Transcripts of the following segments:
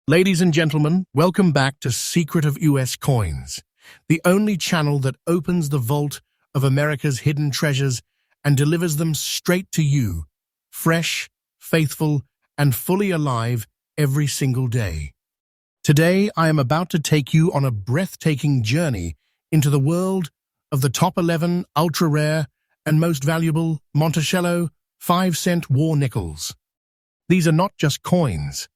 Ladies and gentlemen, welcome back to Secret of US Coins, the only channel that opens the vault of America's hidden treasures and delivers them straight to you, fresh, faithful, and fully alive every single day. Today, I am about to take you on a breathtaking journey into the world of the top 11 ultra-rare and most valuable Monticello 5-cent war nickels. These are not just coins.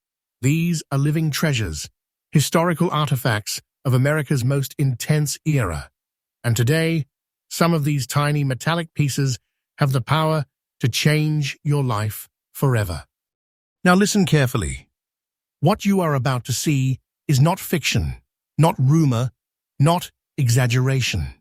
These are living treasures, historical artifacts of America's most intense era. And today, some of these tiny metallic pieces have the power to change your life forever. Now listen carefully. What you are about to see is not fiction, not rumor, not exaggeration.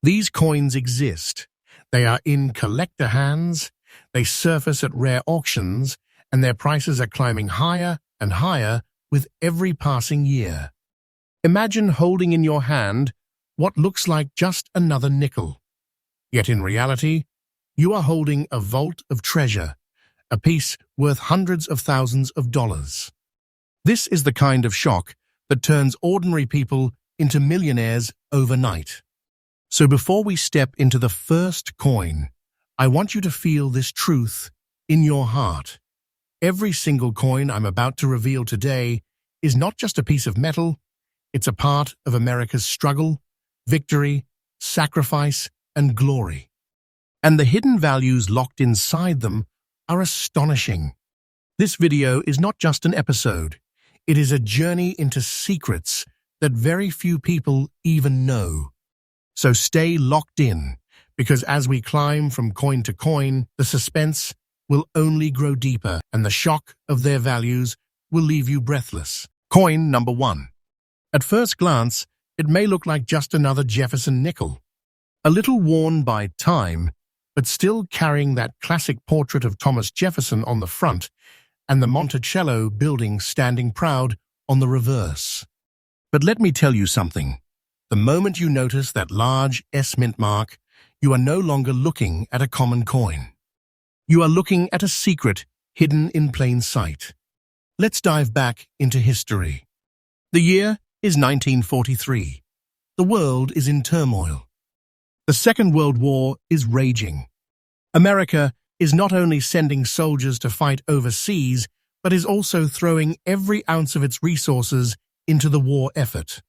These coins exist. They are in collector hands, they surface at rare auctions, and their prices are climbing higher and higher with every passing year. Imagine holding in your hand what looks like just another nickel. Yet in reality, you are holding a vault of treasure, a piece worth hundreds of thousands of dollars. This is the kind of shock that turns ordinary people into millionaires overnight. So before we step into the first coin, I want you to feel this truth in your heart. Every single coin I'm about to reveal today is not just a piece of metal, it's a part of America's struggle, victory, sacrifice, and glory. And the hidden values locked inside them are astonishing. This video is not just an episode, it is a journey into secrets that very few people even know. So stay locked in, because as we climb from coin to coin, the suspense will only grow deeper, and the shock of their values will leave you breathless. Coin number 1. At first glance, it may look like just another Jefferson nickel. A little worn by time, but still carrying that classic portrait of Thomas Jefferson on the front and the Monticello building standing proud on the reverse. But let me tell you something. The moment you notice that large S mint mark, you are no longer looking at a common coin. You are looking at a secret hidden in plain sight. Let's dive back into history. The year is 1943. The world is in turmoil. The Second World War is raging. America is not only sending soldiers to fight overseas, but is also throwing every ounce of its resources into the war effort.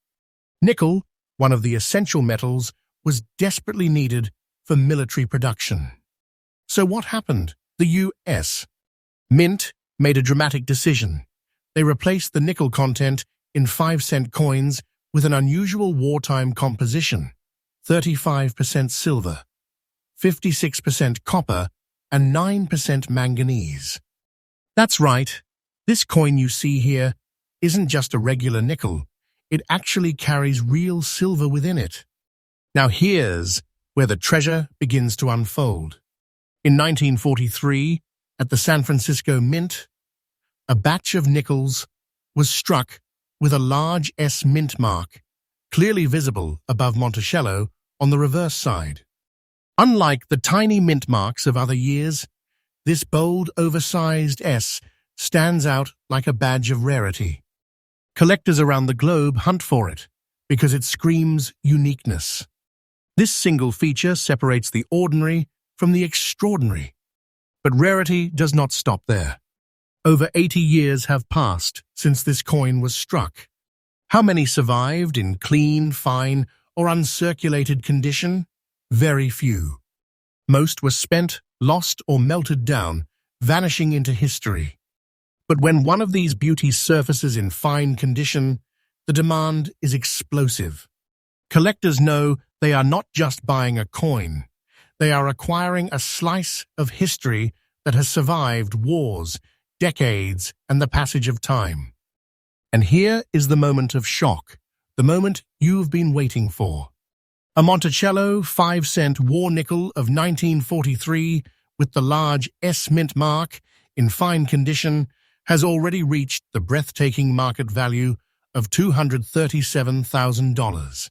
Nickel, one of the essential metals, was desperately needed for military production. So what happened? The U.S. Mint made a dramatic decision. They replaced the nickel content in 5-cent coins with an unusual wartime composition: 35% silver, 56% copper, and 9% manganese. That's right, this coin you see here isn't just a regular nickel. It actually carries real silver within it. Now here's where the treasure begins to unfold. In 1943, at the San Francisco Mint, a batch of nickels was struck with a large S mint mark, clearly visible above Monticello on the reverse side. Unlike the tiny mint marks of other years, this bold, oversized S stands out like a badge of rarity. Collectors around the globe hunt for it because it screams uniqueness. This single feature separates the ordinary from the extraordinary. But rarity does not stop there. Over 80 years have passed since this coin was struck. How many survived in clean, fine, or uncirculated condition? Very few. Most were spent, lost, or melted down, vanishing into history. But when one of these beauties surfaces in fine condition, the demand is explosive. Collectors know they are not just buying a coin. They are acquiring a slice of history that has survived wars, decades, and the passage of time. And here is the moment of shock, the moment you've been waiting for. A Monticello 5-cent war nickel of 1943 with the large S mint mark in fine condition has already reached the breathtaking market value of $237,000.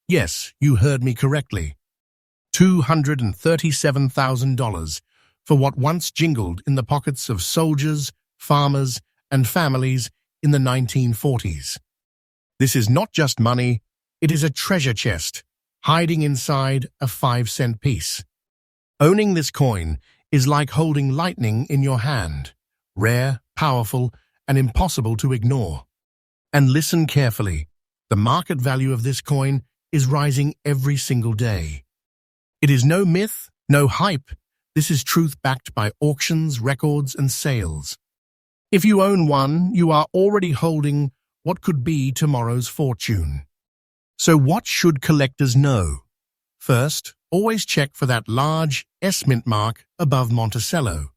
Yes, you heard me correctly. $237,000 for what once jingled in the pockets of soldiers, farmers, and families in the 1940s. This is not just money, it is a treasure chest hiding inside a 5-cent piece. Owning this coin is like holding lightning in your hand, rare, powerful, and impossible to ignore. And listen carefully, the market value of this coin is rising every single day. It is no myth, no hype. This is truth backed by auctions, records, and sales. If you own one, you are already holding what could be tomorrow's fortune. So what should collectors know? First, always check for that large S mint mark above Monticello.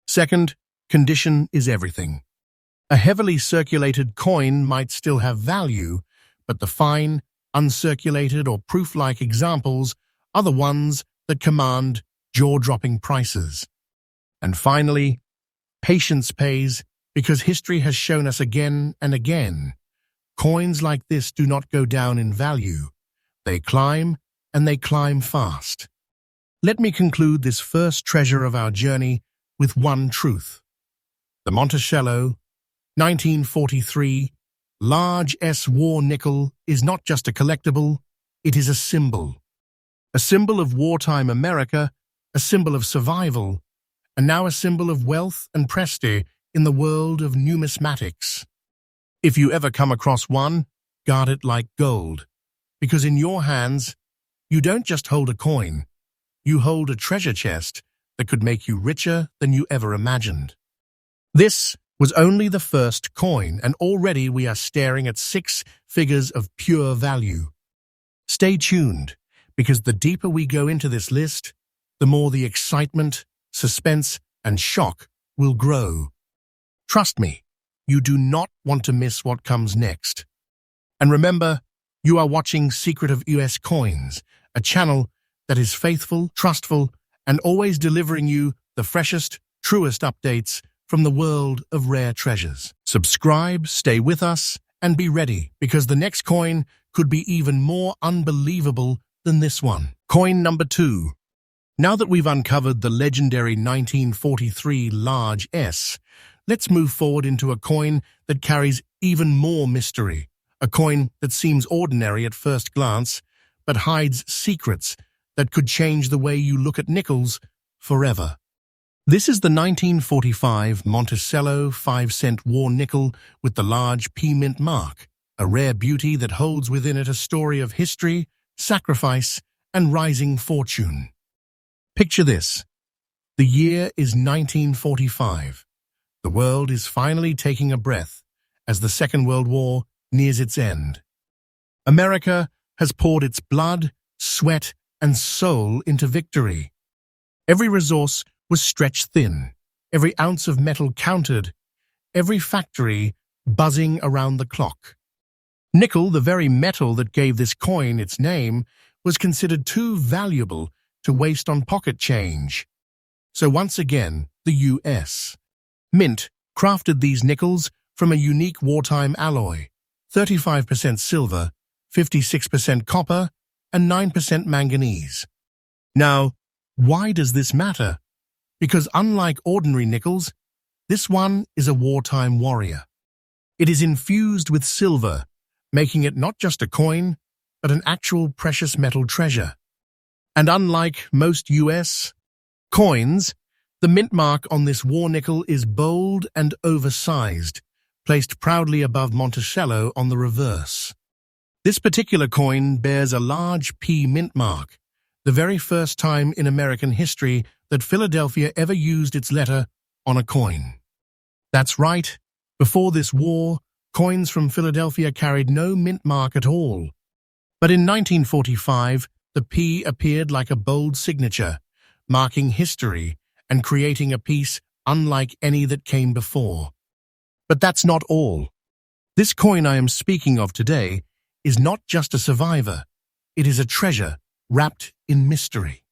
Second, condition is everything. A heavily circulated coin might still have value, but the fine, uncirculated or proof-like examples are the ones that command jaw-dropping prices. And finally, patience pays, because history has shown us again and again, coins like this do not go down in value. They climb, and they climb fast. Let me conclude this first treasure of our journey with one truth. The Monticello 1943 large S war nickel is not just a collectible, it is a symbol. A symbol of wartime America, a symbol of survival, and now a symbol of wealth and prestige in the world of numismatics. If you ever come across one, guard it like gold, because in your hands, you don't just hold a coin, you hold a treasure chest that could make you richer than you ever imagined. This was only the first coin, and already we are staring at 6 figures of pure value. Stay tuned, because the deeper we go into this list, the more the excitement, suspense, and shock will grow. Trust me, you do not want to miss what comes next. And remember, you are watching Secret of US Coins, a channel that is faithful, trustful, and always delivering you the freshest, truest updates from the world of rare treasures. Subscribe, stay with us, and be ready, because the next coin could be even more unbelievable than this one. Coin number 2. Now that we've uncovered the legendary 1943 large S, let's move forward into a coin that carries even more mystery. A coin that seems ordinary at first glance, but hides secrets that could change the way you look at nickels forever. This is the 1945 Monticello 5-cent war nickel with the large P mint mark, a rare beauty that holds within it a story of history, sacrifice, and rising fortune. Picture this. The year is 1945. The world is finally taking a breath as the Second World War nears its end. America has poured its blood, sweat, and soul into victory. Every resource was stretched thin, every ounce of metal counted, every factory buzzing around the clock. Nickel, the very metal that gave this coin its name, was considered too valuable to waste on pocket change. So once again, the U.S. Mint crafted these nickels from a unique wartime alloy, 35% silver, 56% copper, and 9% manganese. Now, why does this matter? Because unlike ordinary nickels, this one is a wartime warrior. It is infused with silver, making it not just a coin, but an actual precious metal treasure. And unlike most U.S. coins, the mint mark on this war nickel is bold and oversized, placed proudly above Monticello on the reverse. This particular coin bears a large P mint mark, the very first time in American history that Philadelphia ever used its letter on a coin. That's right, before this war, coins from Philadelphia carried no mint mark at all. But in 1945, the P appeared like a bold signature, marking history and creating a piece unlike any that came before. But that's not all. This coin I am speaking of today is not just a survivor, it is a treasure wrapped in mystery.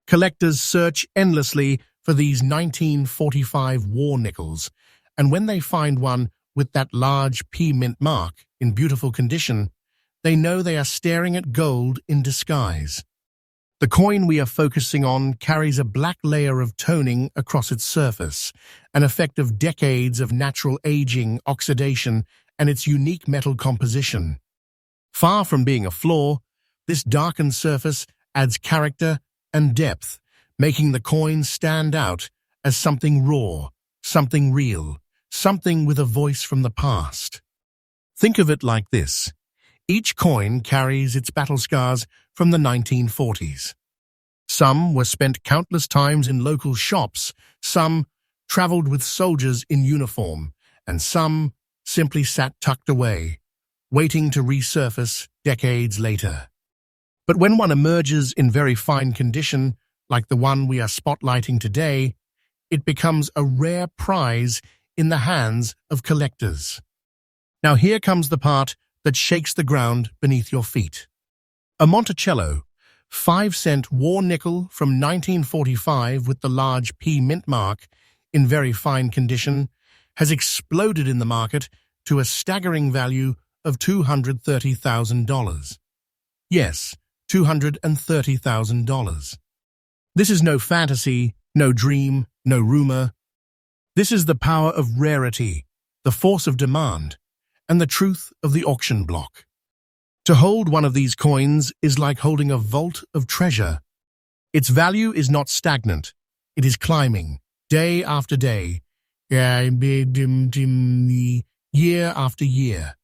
Collectors search endlessly for these 1945 war nickels, and when they find one with that large P mint mark in beautiful condition, they know they are staring at gold in disguise. The coin we are focusing on carries a black layer of toning across its surface, an effect of decades of natural aging, oxidation, and its unique metal composition. Far from being a flaw, this darkened surface adds character and depth, making the coin stand out as something raw, something real, something with a voice from the past. Think of it like this. Each coin carries its battle scars from the 1940s. Some were spent countless times in local shops, some traveled with soldiers in uniform, and some simply sat tucked away, waiting to resurface decades later. But when one emerges in very fine condition, like the one we are spotlighting today, it becomes a rare prize in the hands of collectors. Now here comes the part that shakes the ground beneath your feet. A Monticello 5-cent war nickel from 1945 with the large P mint mark in very fine condition has exploded in the market to a staggering value of $230,000. Yes, $230,000. This is no fantasy, no dream, no rumor. This is the power of rarity, the force of demand, and the truth of the auction block. To hold one of these coins is like holding a vault of treasure. Its value is not stagnant. It is climbing, day after day, year after year.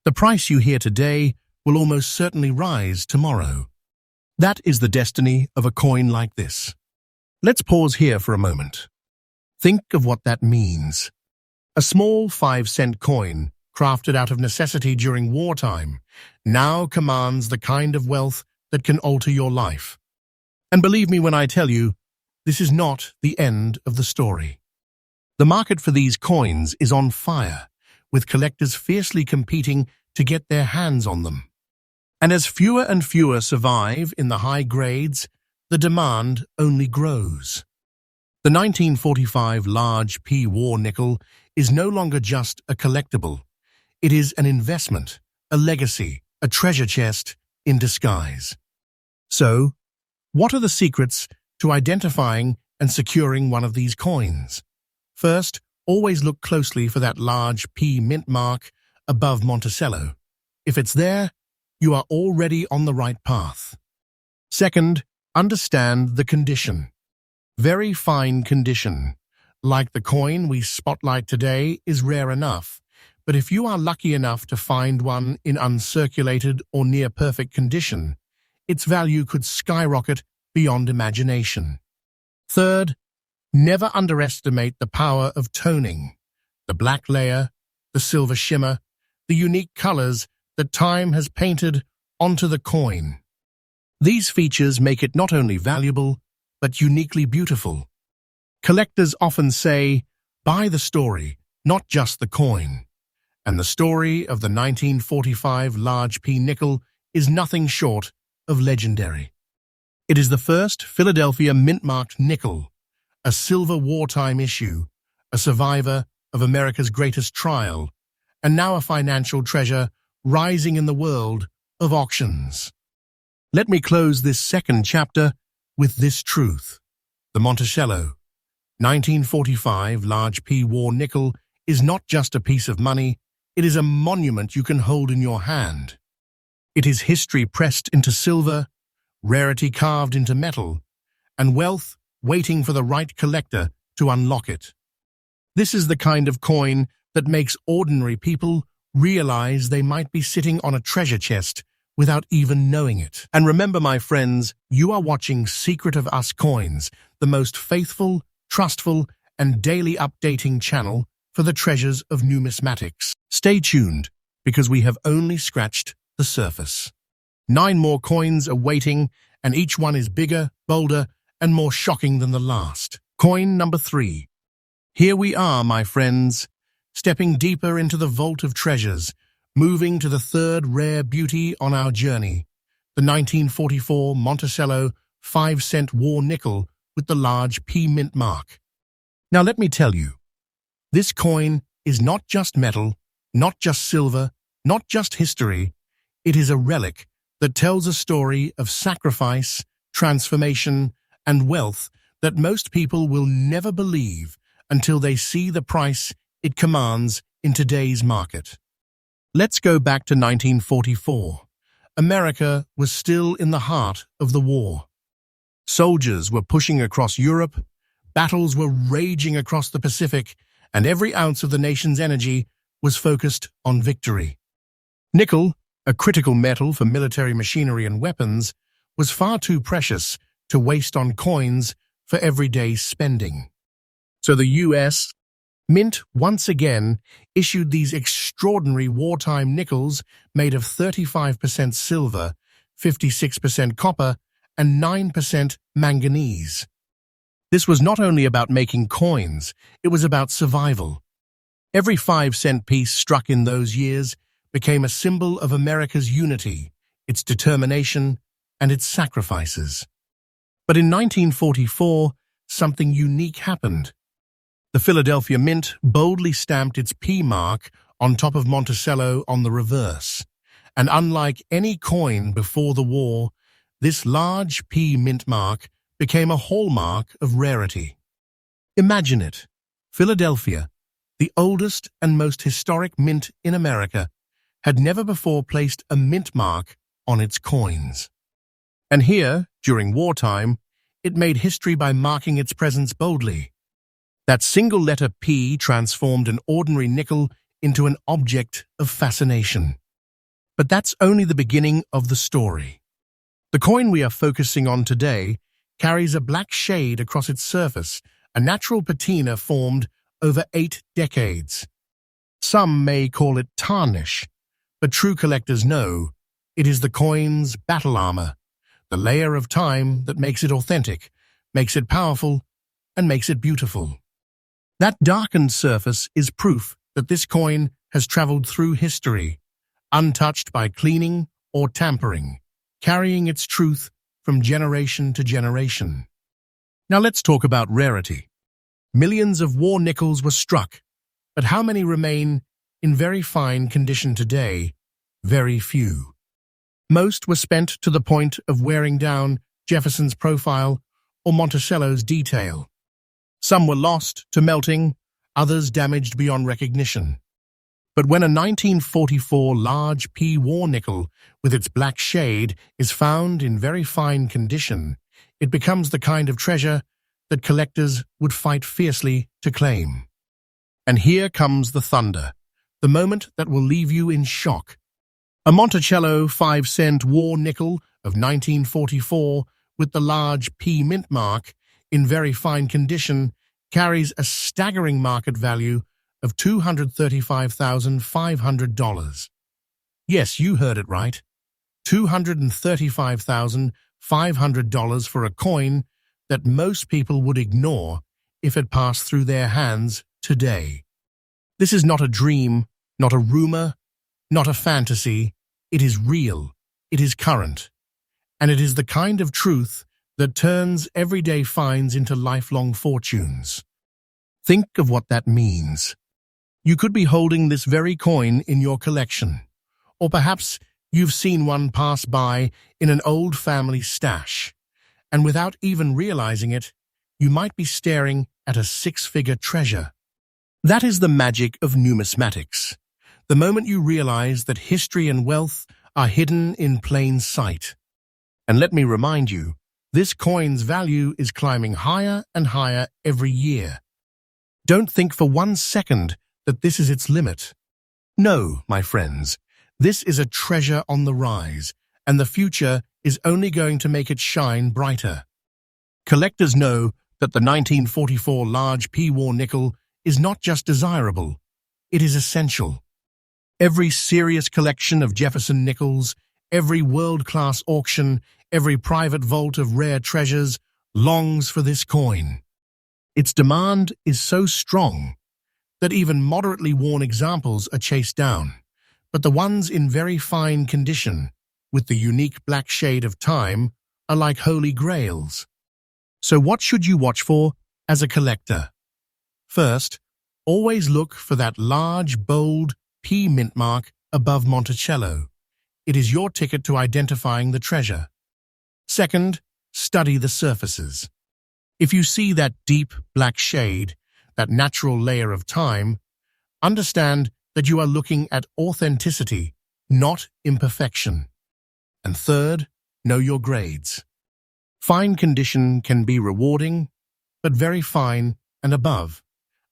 The price you hear today will almost certainly rise tomorrow. That is the destiny of a coin like this. Let's pause here for a moment. Think of what that means. A small 5-cent coin, crafted out of necessity during wartime, now commands the kind of wealth that can alter your life. And believe me when I tell you, this is not the end of the story. The market for these coins is on fire, with collectors fiercely competing to get their hands on them. And as fewer and fewer survive in the high grades, the demand only grows. The 1945 large P war nickel is no longer just a collectible. It is an investment, a legacy, a treasure chest in disguise. So, what are the secrets to identifying and securing one of these coins? First, always look closely for that large P mint mark above Monticello. If it's there, you are already on the right path. Second, understand the condition. Very fine condition, like the coin we spotlight today, is rare enough. But if you are lucky enough to find one in uncirculated or near-perfect condition, its value could skyrocket beyond imagination. Third, never underestimate the power of toning. The black layer, the silver shimmer, the unique colors that time has painted onto the coin. These features make it not only valuable, but uniquely beautiful. Collectors often say, buy the story, not just the coin. And the story of the 1945 large P nickel is nothing short of legendary. It is the first Philadelphia mint-marked nickel, a silver wartime issue, a survivor of America's greatest trial, and now a financial treasure rising in the world of auctions. Let me close this second chapter with this truth. The Monticello 1945 large P war nickel is not just a piece of money. It is a monument you can hold in your hand. It is history pressed into silver, rarity carved into metal, and wealth waiting for the right collector to unlock it. This is the kind of coin that makes ordinary people realize they might be sitting on a treasure chest without even knowing it. And remember, my friends, you are watching Secret of Us Coins, the most faithful, trustful, and daily updating channel for the treasures of numismatics. Stay tuned, because we have only scratched the surface. 9 more coins are waiting, and each one is bigger, bolder, and more shocking than the last. Coin number 3. Here we are, my friends, stepping deeper into the vault of treasures, moving to the third rare beauty on our journey, the 1944 Monticello 5-cent war nickel with the large P mint mark. Now let me tell you, this coin is not just metal, not just silver, not just history. It is a relic that tells a story of sacrifice, transformation, and wealth that most people will never believe until they see the price it commands in today's market. Let's go back to 1944. America was still in the heart of the war. Soldiers were pushing across Europe, battles were raging across the Pacific, and every ounce of the nation's energy was focused on victory. Nickel, a critical metal for military machinery and weapons, was far too precious to waste on coins for everyday spending. So the U.S. Mint once again issued these extraordinary wartime nickels made of 35% silver, 56% copper, and 9% manganese. This was not only about making coins, it was about survival. Every 5-cent piece struck in those years became a symbol of America's unity, its determination, and its sacrifices. But in 1944, something unique happened. The Philadelphia Mint boldly stamped its P mark on top of Monticello on the reverse, and unlike any coin before the war, this large P mint mark became a hallmark of rarity. Imagine it. Philadelphia, the oldest and most historic mint in America, had never before placed a mint mark on its coins. And here, during wartime, it made history by marking its presence boldly. That single letter P transformed an ordinary nickel into an object of fascination. But that's only the beginning of the story. The coin we are focusing on today carries a black shade across its surface, a natural patina formed over 8 decades. Some may call it tarnish, but true collectors know it is the coin's battle armor, the layer of time that makes it authentic, makes it powerful, and makes it beautiful. That darkened surface is proof that this coin has traveled through history, untouched by cleaning or tampering, carrying its truth from generation to generation. Now let's talk about rarity. Millions of war nickels were struck, but how many remain in very fine condition today? Very few. Most were spent to the point of wearing down Jefferson's profile or Monticello's detail. Some were lost to melting, others damaged beyond recognition. But when a 1944 large P war nickel with its black shade is found in very fine condition, it becomes the kind of treasure that collectors would fight fiercely to claim. And here comes the thunder, the moment that will leave you in shock. A Monticello 5-cent war nickel of 1944 with the large P mint mark in very fine condition carries a staggering market value of $235,500. Yes, you heard it right. $235,500 for a coin that most people would ignore if it passed through their hands today. This is not a dream, not a rumor, not a fantasy. It is real, it is current, and it is the kind of truth that turns everyday finds into lifelong fortunes. Think of what that means. You could be holding this very coin in your collection, or perhaps you've seen one pass by in an old family stash, and without even realizing it, you might be staring at a 6-figure treasure. That is the magic of numismatics. The moment you realize that history and wealth are hidden in plain sight. And let me remind you, this coin's value is climbing higher and higher every year. Don't think for 1 second that this is its limit. No, my friends, this is a treasure on the rise, and the future is only going to make it shine brighter. Collectors know that the 1944 large P war nickel is not just desirable, it is essential. Every serious collection of Jefferson nickels, every world-class auction, every private vault of rare treasures longs for this coin. Its demand is so strong that even moderately worn examples are chased down, but the ones in very fine condition, with the unique black shade of time, are like holy grails. So what should you watch for as a collector? First, always look for that large, bold P mint mark above Monticello. It is your ticket to identifying the treasure. Second, study the surfaces. If you see that deep black shade, that natural layer of time, understand that you are looking at authenticity, not imperfection. And third, know your grades. Fine condition can be rewarding, but very fine and above.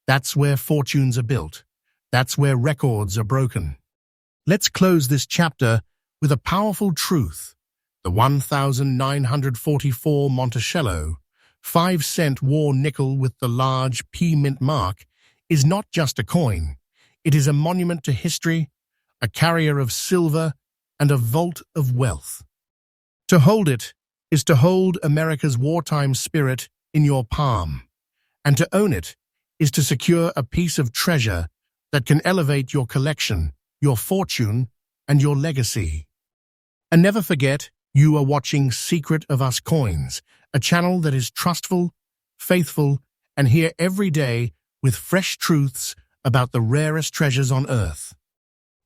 That's where fortunes are built. That's where records are broken. Let's close this chapter with a powerful truth. The 1944 Monticello 5-cent war nickel with the large P mint mark is not just a coin. It is a monument to history, a carrier of silver, and a vault of wealth. To hold it is to hold America's wartime spirit in your palm, and to own it is to secure a piece of treasure that can elevate your collection, your fortune, and your legacy. And never forget, you are watching Secret of Us Coins, a channel that is trustful, faithful, and here every day with fresh truths about the rarest treasures on Earth.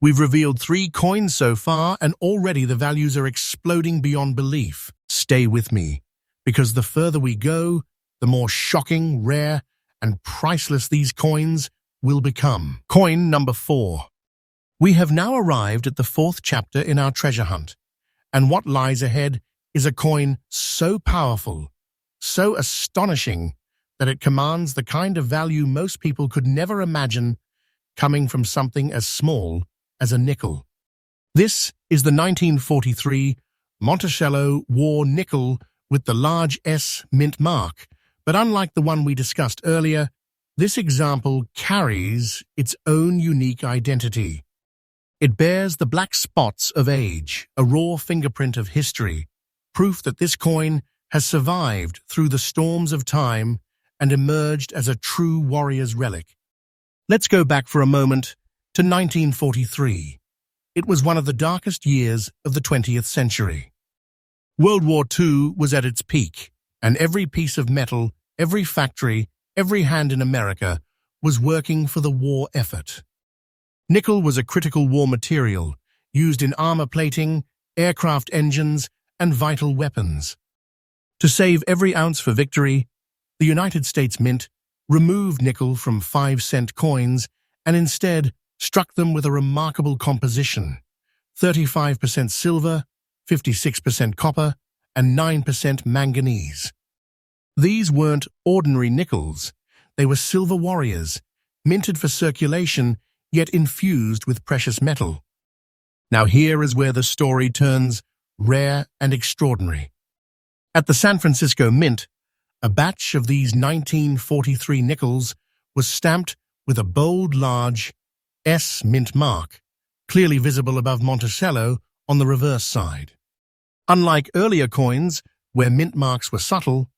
We've revealed 3 coins so far, and already the values are exploding beyond belief. Stay with me, because the further we go, the more shocking, rare, and priceless these coins will become. Coin number 4. We have now arrived at the 4th chapter in our treasure hunt, and what lies ahead is a coin so powerful, so astonishing, that it commands the kind of value most people could never imagine coming from something as small as a nickel. This is the 1943 Monticello War nickel with the large S mint mark, but unlike the one we discussed earlier, this example carries its own unique identity. It bears the black spots of age, a raw fingerprint of history, proof that this coin has survived through the storms of time and emerged as a true warrior's relic. Let's go back for a moment to 1943. It was one of the darkest years of the 20th century. World War II was at its peak, and every piece of metal, every factory, every hand in America was working for the war effort. Nickel was a critical war material, used in armor plating, aircraft engines, and vital weapons. To save every ounce for victory, the United States Mint removed nickel from 5-cent coins and instead struck them with a remarkable composition: 35% silver, 56% copper, and 9% manganese. These weren't ordinary nickels. They were silver warriors, minted for circulation, yet infused with precious metal. Now here is where the story turns rare and extraordinary. At the San Francisco Mint, a batch of these 1943 nickels was stamped with a bold, large S mint mark, clearly visible above Monticello on the reverse side. Unlike earlier coins, where mint marks were subtle,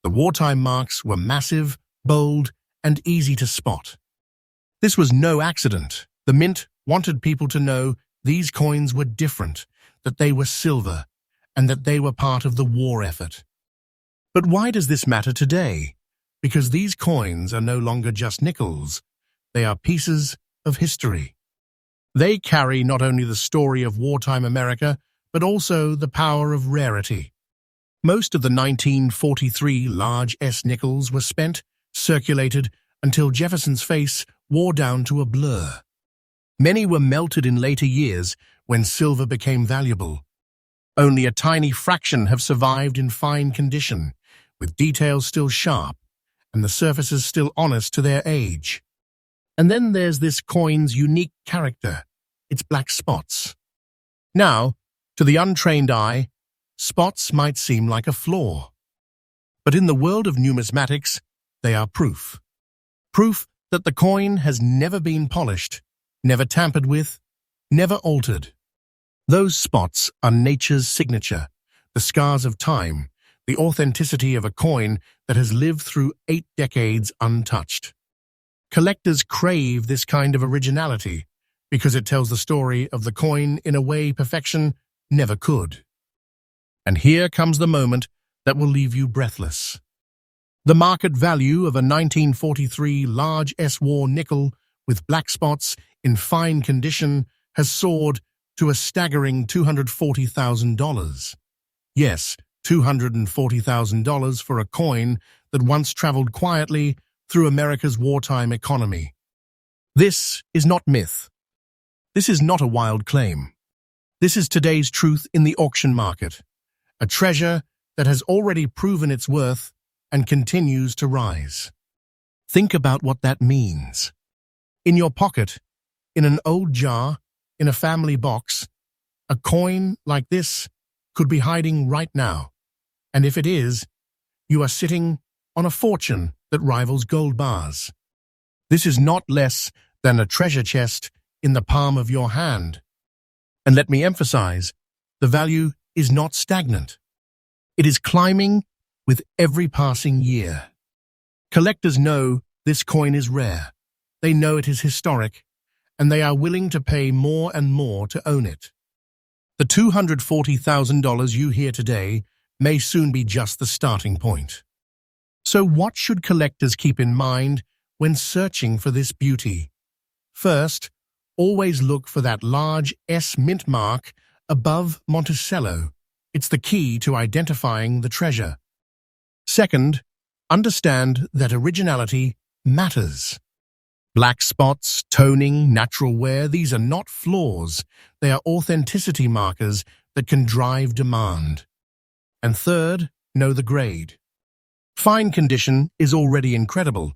the wartime marks were massive, bold, and easy to spot. This was no accident. The Mint wanted people to know these coins were different, that they were silver, and that they were part of the war effort. But why does this matter today? Because these coins are no longer just nickels. They are pieces of history. They carry not only the story of wartime America, but also the power of rarity. Most of the 1943 large S nickels were spent, circulated, until Jefferson's face wore down to a blur. Many were melted in later years when silver became valuable. Only a tiny fraction have survived in fine condition, with details still sharp and the surfaces still honest to their age. And then there's this coin's unique character, its black spots. Now, to the untrained eye, spots might seem like a flaw. But in the world of numismatics, they are proof. Proof that the coin has never been polished, never tampered with, never altered. Those spots are nature's signature, the scars of time, the authenticity of a coin that has lived through 8 decades untouched. Collectors crave this kind of originality because it tells the story of the coin in a way perfection never could. And here comes the moment that will leave you breathless. The market value of a 1943 large S-War nickel with black spots in fine condition has soared to a staggering $240,000. Yes, $240,000 for a coin that once traveled quietly through America's wartime economy. This is not myth. This is not a wild claim. This is today's truth in the auction market, a treasure that has already proven its worth and continues to rise. Think about what that means. In your pocket, in an old jar, in a family box, a coin like this could be hiding right now. And if it is, you are sitting on a fortune that rivals gold bars. This is not less than a treasure chest in the palm of your hand. And let me emphasize, the value is not stagnant. It is climbing with every passing year. Collectors know this coin is rare. They know it is historic, and they are willing to pay more and more to own it. The $240,000 you hear today may soon be just the starting point. So what should collectors keep in mind when searching for this beauty? First, always look for that large S mint mark above Monticello. It's the key to identifying the treasure. Second, understand that originality matters. Black spots, toning, natural wear, these are not flaws. They are authenticity markers that can drive demand. And third, know the grade. Fine condition is already incredible,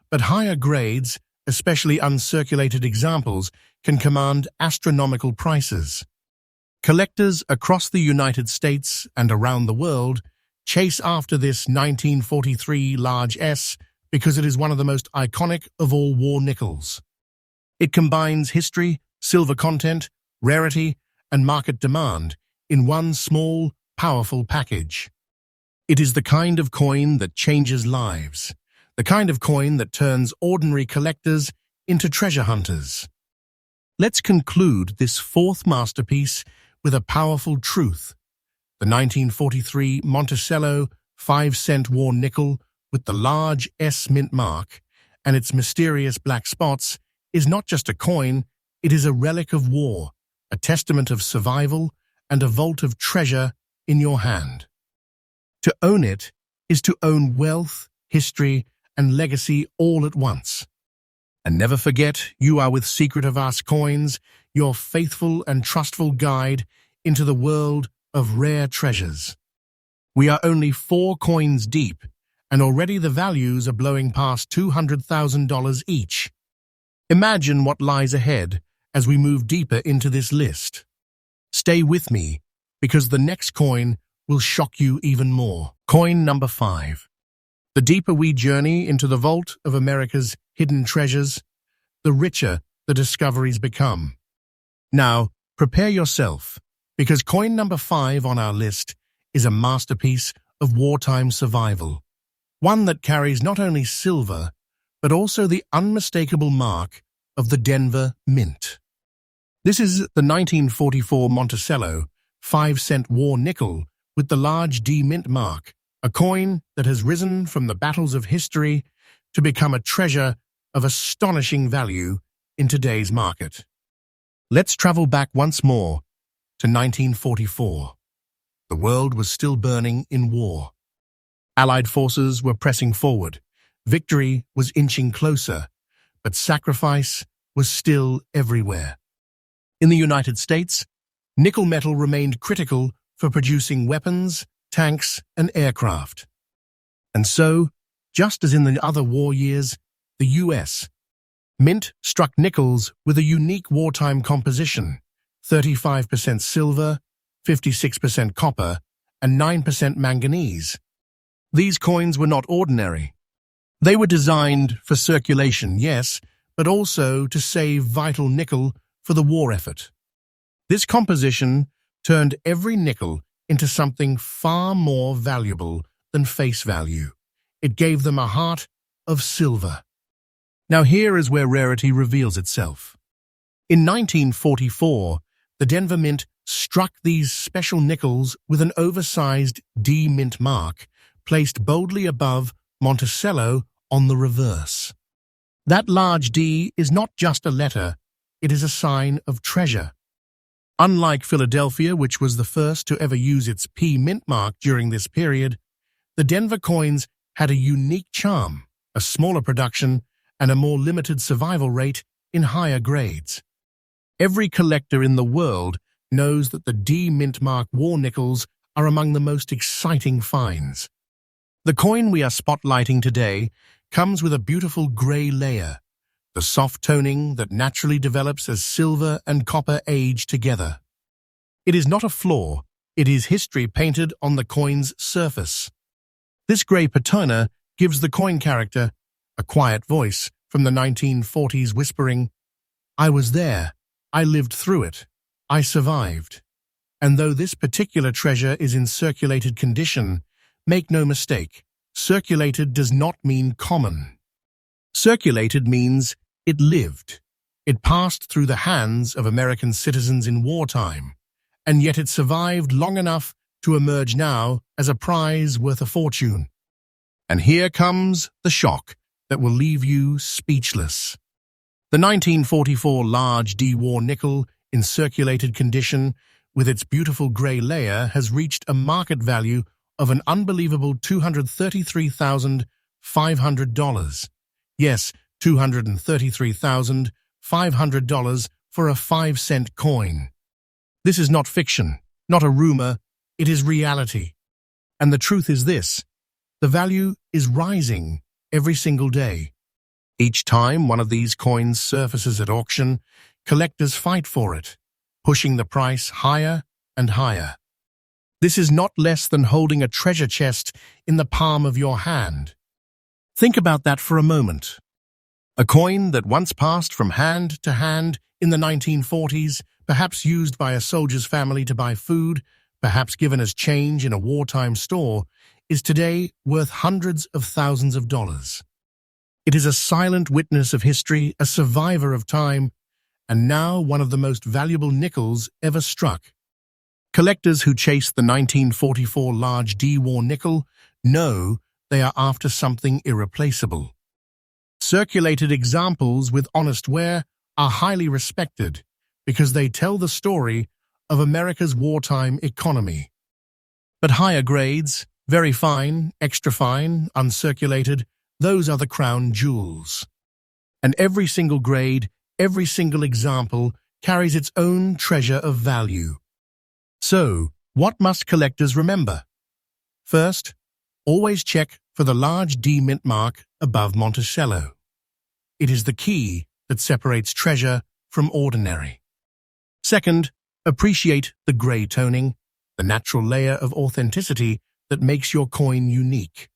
but higher grades, especially uncirculated examples, can command astronomical prices. Collectors across the United States and around the world chase after this 1943 large S because it is one of the most iconic of all war nickels. It combines history, silver content, rarity, and market demand in one small, powerful package. It is the kind of coin that changes lives, the kind of coin that turns ordinary collectors into treasure hunters. Let's conclude this fourth masterpiece with a powerful truth. The 1943 Monticello 5-cent war nickel with the large S mint mark and its mysterious black spots is not just a coin, it is a relic of war, a testament of survival and a vault of treasure in your hand. To own it is to own wealth, history, and legacy all at once. And never forget, you are with Secret of Us Coins, your faithful and trustful guide into the world of rare treasures. We are only 4 coins deep, and already the values are blowing past $200,000 each. Imagine what lies ahead as we move deeper into this list. Stay with me, because the next coin will shock you even more. Coin number 5. The deeper we journey into the vault of America's hidden treasures, the richer the discoveries become. Now, prepare yourself, because coin number 5 on our list is a masterpiece of wartime survival. One that carries not only silver, but also the unmistakable mark of the Denver Mint. This is the 1944 Monticello 5-cent war nickel with the large D mint mark, a coin that has risen from the battles of history to become a treasure of astonishing value in today's market. Let's travel back once more to 1944. The world was still burning in war. Allied forces were pressing forward. Victory was inching closer, but sacrifice was still everywhere. In the United States, nickel metal remained critical for producing weapons, tanks, and aircraft. And so, just as in the other war years, the U.S. Mint struck nickels with a unique wartime composition: 35% silver, 56% copper, and 9% manganese. These coins were not ordinary. They were designed for circulation, yes, but also to save vital nickel for the war effort. This composition turned every nickel into something far more valuable than face value. It gave them a heart of silver. Now here is where rarity reveals itself. In 1944, the Denver Mint struck these special nickels with an oversized D mint mark, placed boldly above Monticello on the reverse. That large D is not just a letter, it is a sign of treasure. Unlike Philadelphia, which was the first to ever use its P mint mark during this period, the Denver coins had a unique charm, a smaller production, and a more limited survival rate in higher grades. Every collector in the world knows that the D mint mark war nickels are among the most exciting finds. The coin we are spotlighting today comes with a beautiful gray layer, the soft toning that naturally develops as silver and copper age together. It is not a flaw, it is history painted on the coin's surface. This gray patina gives the coin character a quiet voice from the 1940s whispering, "I was there, I lived through it, I survived." And though this particular treasure is in circulated condition, make no mistake, circulated does not mean common. Circulated means it lived. It passed through the hands of American citizens in wartime, and yet it survived long enough to emerge now as a prize worth a fortune. And here comes the shock that will leave you speechless. The 1944 large D war nickel in circulated condition with its beautiful gray layer has reached a market value of an unbelievable $233,500. Yes, $233,500 for a 5-cent coin. This is not fiction, not a rumor, it is reality. And the truth is this: the value is rising every single day. Each time one of these coins surfaces at auction, collectors fight for it, pushing the price higher and higher. This is not less than holding a treasure chest in the palm of your hand. Think about that for a moment. A coin that once passed from hand to hand in the 1940s, perhaps used by a soldier's family to buy food, perhaps given as change in a wartime store, is today worth hundreds of thousands of dollars. It is a silent witness of history, a survivor of time, and now one of the most valuable nickels ever struck. Collectors who chase the 1944 large D war nickel know they are after something irreplaceable. Circulated examples with honest wear are highly respected because they tell the story of America's wartime economy. But higher grades, very fine, extra fine, uncirculated, those are the crown jewels. And every single grade, every single example carries its own treasure of value. So, what must collectors remember? First, always check for the large D mint mark above Monticello. It is the key that separates treasure from ordinary. Second, appreciate the gray toning, the natural layer of authenticity that makes your coin unique.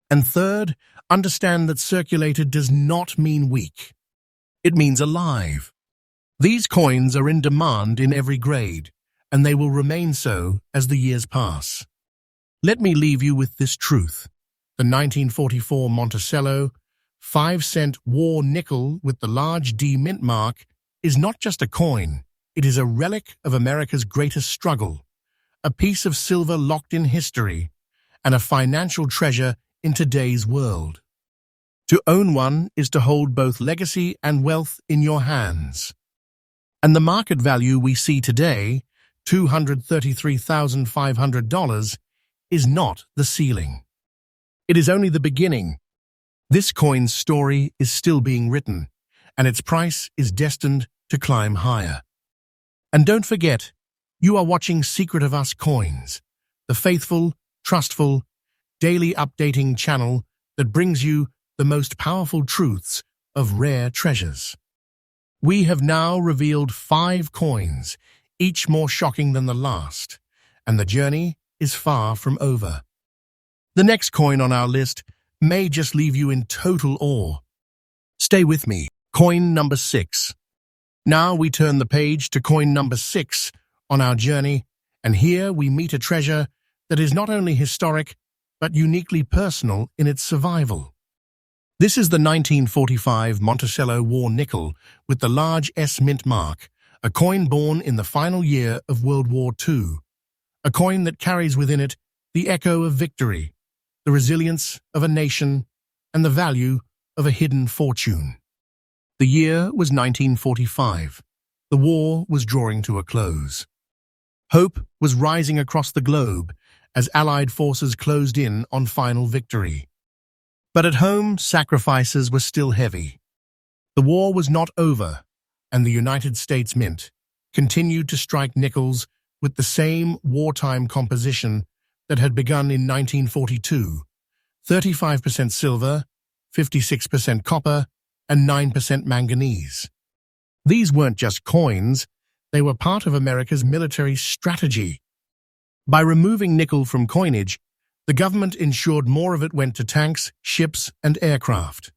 And third, understand that circulated does not mean weak. It means alive. These coins are in demand in every grade, and they will remain so as the years pass. Let me leave you with this truth. The 1944 Monticello 5-cent war nickel with the large D mint mark is not just a coin, it is a relic of America's greatest struggle, a piece of silver locked in history, and a financial treasure in today's world. To own one is to hold both legacy and wealth in your hands. And the market value we see today, $233,500, is not the ceiling. It is only the beginning. This coin's story is still being written, and its price is destined to climb higher. And don't forget, you are watching Secret of Us Coins, the faithful, trustful, daily updating channel that brings you the most powerful truths of rare treasures. We have now revealed 5 coins, each more shocking than the last, and the journey is far from over. The next coin on our list may just leave you in total awe. Stay with me. Coin number 6. Now we turn the page to coin number 6 on our journey, and here we meet a treasure that is not only historic, but uniquely personal in its survival. This is the 1945 Monticello war nickel with the large S mint mark, a coin born in the final year of World War II, a coin that carries within it the echo of victory, the resilience of a nation, and the value of a hidden fortune. The year was 1945. The war was drawing to a close. Hope was rising across the globe as Allied forces closed in on final victory. But at home, sacrifices were still heavy. The war was not over, and the United States Mint continued to strike nickels with the same wartime composition that had begun in 1942, 35% silver, 56% copper, and 9% manganese. These weren't just coins, they were part of America's military strategy. By removing nickel from coinage, the government ensured more of it went to tanks, ships, and aircraft.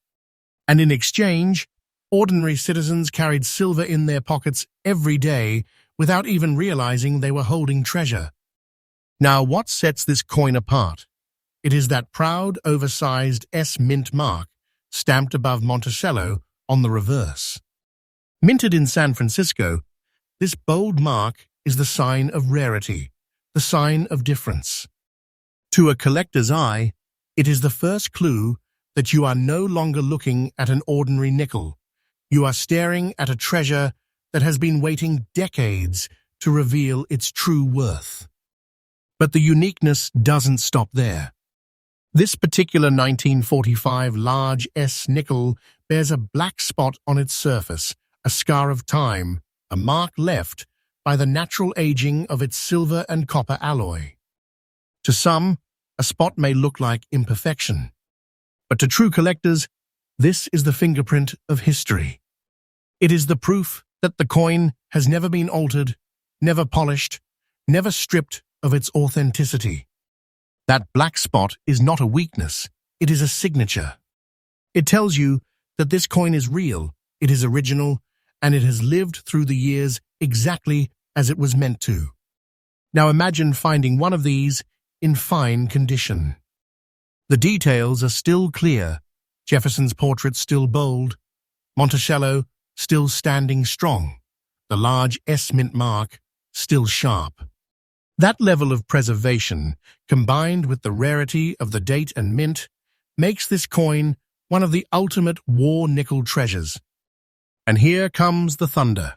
And in exchange, ordinary citizens carried silver in their pockets every day without even realizing they were holding treasure. Now, what sets this coin apart? It is that proud, oversized S mint mark stamped above Monticello on the reverse. Minted in San Francisco, this bold mark is the sign of rarity, the sign of difference. To a collector's eye, it is the first clue that you are no longer looking at an ordinary nickel. You are staring at a treasure that has been waiting decades to reveal its true worth. But the uniqueness doesn't stop there. This particular 1945 large S nickel bears a black spot on its surface, a scar of time, a mark left by the natural aging of its silver and copper alloy. To some, a spot may look like imperfection. But to true collectors, this is the fingerprint of history. It is the proof that the coin has never been altered, never polished, never stripped of its authenticity. That black spot is not a weakness, it is a signature. It tells you that this coin is real, it is original, and it has lived through the years exactly as it was meant to. Now imagine finding one of these in fine condition. The details are still clear, Jefferson's portrait still bold, Monticello still standing strong, the large S mint mark still sharp. That level of preservation, combined with the rarity of the date and mint, makes this coin one of the ultimate war nickel treasures. And here comes the thunder.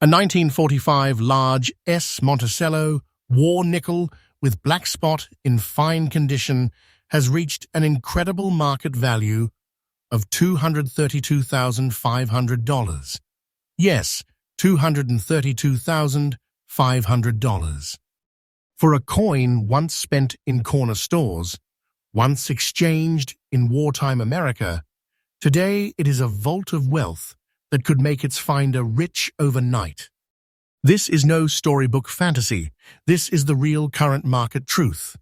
A 1945 large S Monticello war nickel with black spot in fine condition has reached an incredible market value of $232,500. Yes, $232,500. For a coin once spent in corner stores, once exchanged in wartime America, today it is a vault of wealth that could make its finder rich overnight. This is no storybook fantasy. This is the real current market truth.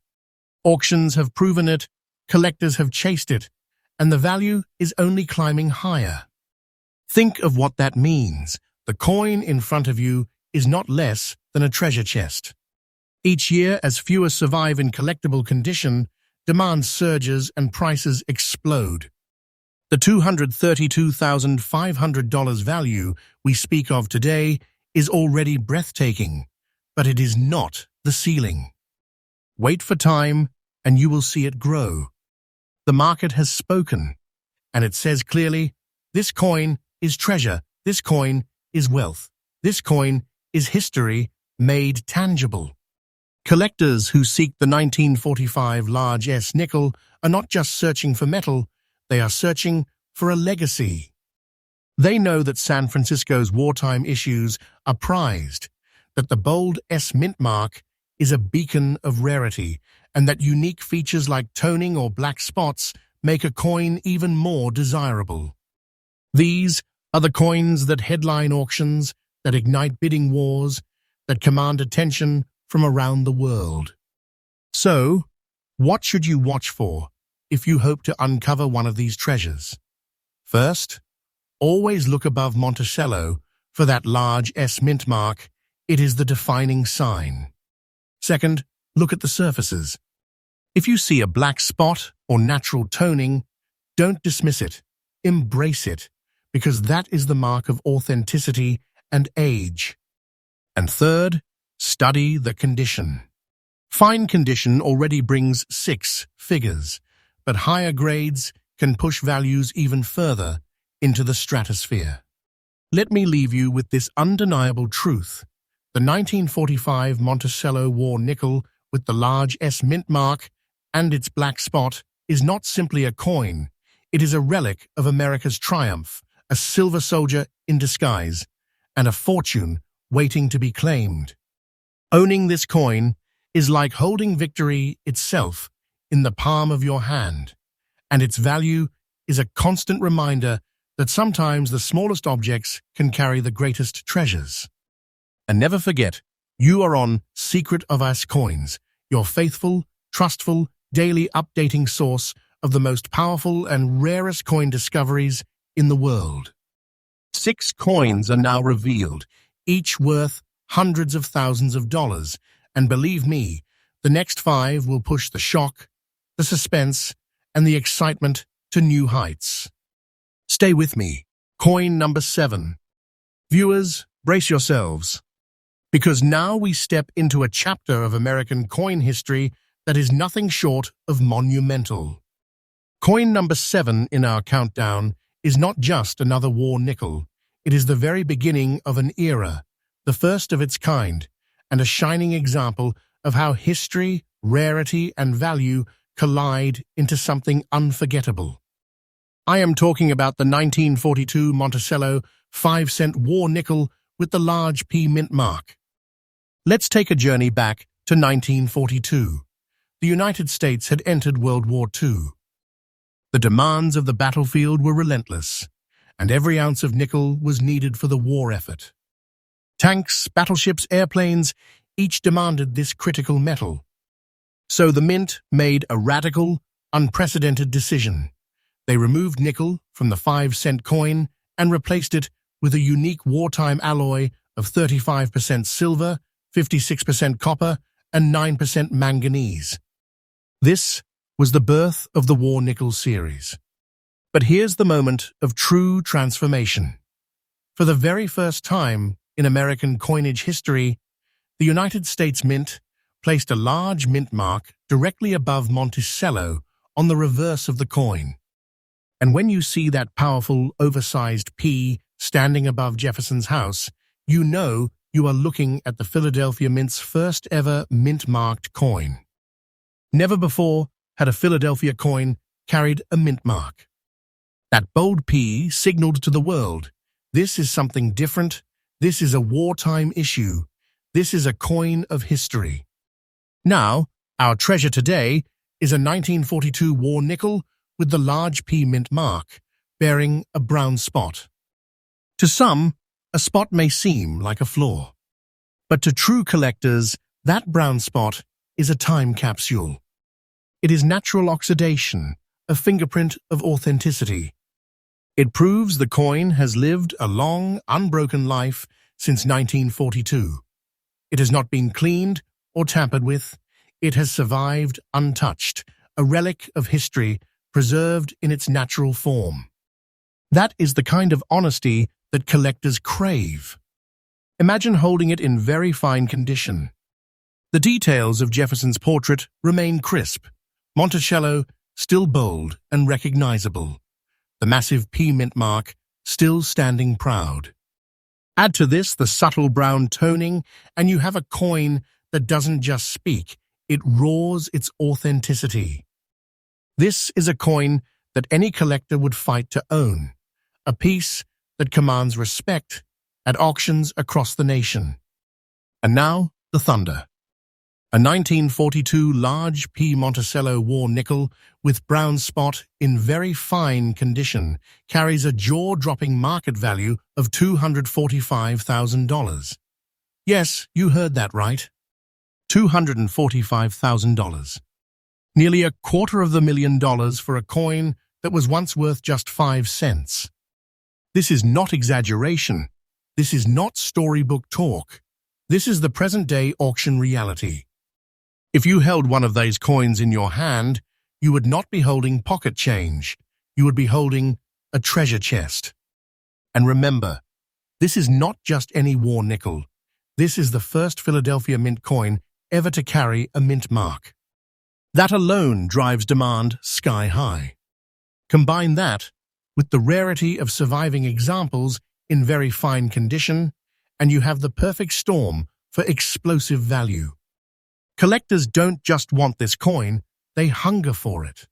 Auctions have proven it, collectors have chased it, and the value is only climbing higher. Think of what that means. The coin in front of you is not less than a treasure chest. Each year, as fewer survive in collectible condition, demand surges and prices explode. The $232,500 value we speak of today is already breathtaking, but it is not the ceiling. Wait for time, and you will see it grow. The market has spoken, and it says clearly, this coin is treasure, this coin is wealth, this coin is history made tangible. Collectors who seek the 1945 large S nickel are not just searching for metal, they are searching for a legacy. They know that San Francisco's wartime issues are prized, that the bold S mint mark is a beacon of rarity, and that unique features like toning or black spots make a coin even more desirable. These are the coins that headline auctions, that ignite bidding wars, that command attention from around the world. So, what should you watch for if you hope to uncover one of these treasures? First, always look above Monticello for that large S mint mark. It is the defining sign. Second, look at the surfaces. If you see a black spot or natural toning, don't dismiss it. Embrace it, because that is the mark of authenticity and age. And third, study the condition. Fine condition already brings 6 figures, but higher grades can push values even further into the stratosphere. let me leave you with this undeniable truth. The 1945 Monticello war nickel with the large S mint mark and its black spot is not simply a coin. It is a relic of America's triumph, a silver soldier in disguise, and a fortune waiting to be claimed. Owning this coin is like holding victory itself in the palm of your hand, and its value is a constant reminder that sometimes the smallest objects can carry the greatest treasures. And never forget, you are on Secret of Us Coins, your faithful, trustful, daily updating source of the most powerful and rarest coin discoveries in the world. 6 coins are now revealed, each worth hundreds of thousands of dollars, and believe me, the next 5 will push the shock, the suspense, and the excitement to new heights. Stay with me. Coin number 7. Viewers, brace yourselves, because now we step into a chapter of American coin history that is nothing short of monumental. Coin number 7 in our countdown is not just another war nickel. It is the very beginning of an era, the first of its kind, and a shining example of how history, rarity, and value collide into something unforgettable. I am talking about the 1942 Monticello 5-cent war nickel with the large P mint mark. Let's take a journey back to 1942. The United States had entered World War II. The demands of the battlefield were relentless, and every ounce of nickel was needed for the war effort. Tanks, battleships, airplanes, each demanded this critical metal. So the Mint made a radical, unprecedented decision. They removed nickel from the 5-cent coin and replaced it with a unique wartime alloy of 35% silver, 56% copper, and 9% manganese. This was the birth of the War Nickel series. But here's the moment of true transformation. For the very first time in American coinage history, the United States Mint placed a large mint mark directly above Monticello on the reverse of the coin. And when you see that powerful, oversized P standing above Jefferson's house, you know you are looking at the Philadelphia Mint's first ever mint-marked coin. Never before had a Philadelphia coin carried a mint mark. That bold P signaled to the world, this is something different, this is a wartime issue, this is a coin of history. Now, our treasure today is a 1942 war nickel with the large P mint mark, bearing a brown spot. To some, a spot may seem like a flaw. But to true collectors, that brown spot is a time capsule. It is natural oxidation, a fingerprint of authenticity. It proves the coin has lived a long, unbroken life since 1942. It has not been cleaned or tampered with. It has survived untouched, a relic of history preserved in its natural form. That is the kind of honesty that collectors crave. Imagine holding it in very fine condition. The details of Jefferson's portrait remain crisp, Monticello still bold and recognizable, the massive P mint mark still standing proud. Add to this the subtle brown toning, and you have a coin that doesn't just speak, it roars its authenticity. This is a coin that any collector would fight to own, a piece that commands respect at auctions across the nation. And now, the thunder. A 1942 large P Monticello war nickel with brown spot in very fine condition carries a jaw-dropping market value of $245,000. Yes, you heard that right. $245,000. Nearly $250,000 for a coin that was once worth just 5 cents. This is not exaggeration. This is not storybook talk. This is the present-day auction reality. If you held one of these coins in your hand, you would not be holding pocket change. You would be holding a treasure chest. And remember, this is not just any war nickel. This is the first Philadelphia Mint coin ever to carry a mint mark. That alone drives demand sky high. Combine that with the rarity of surviving examples in very fine condition, and you have the perfect storm for explosive value. Collectors don't just want this coin, they hunger for it.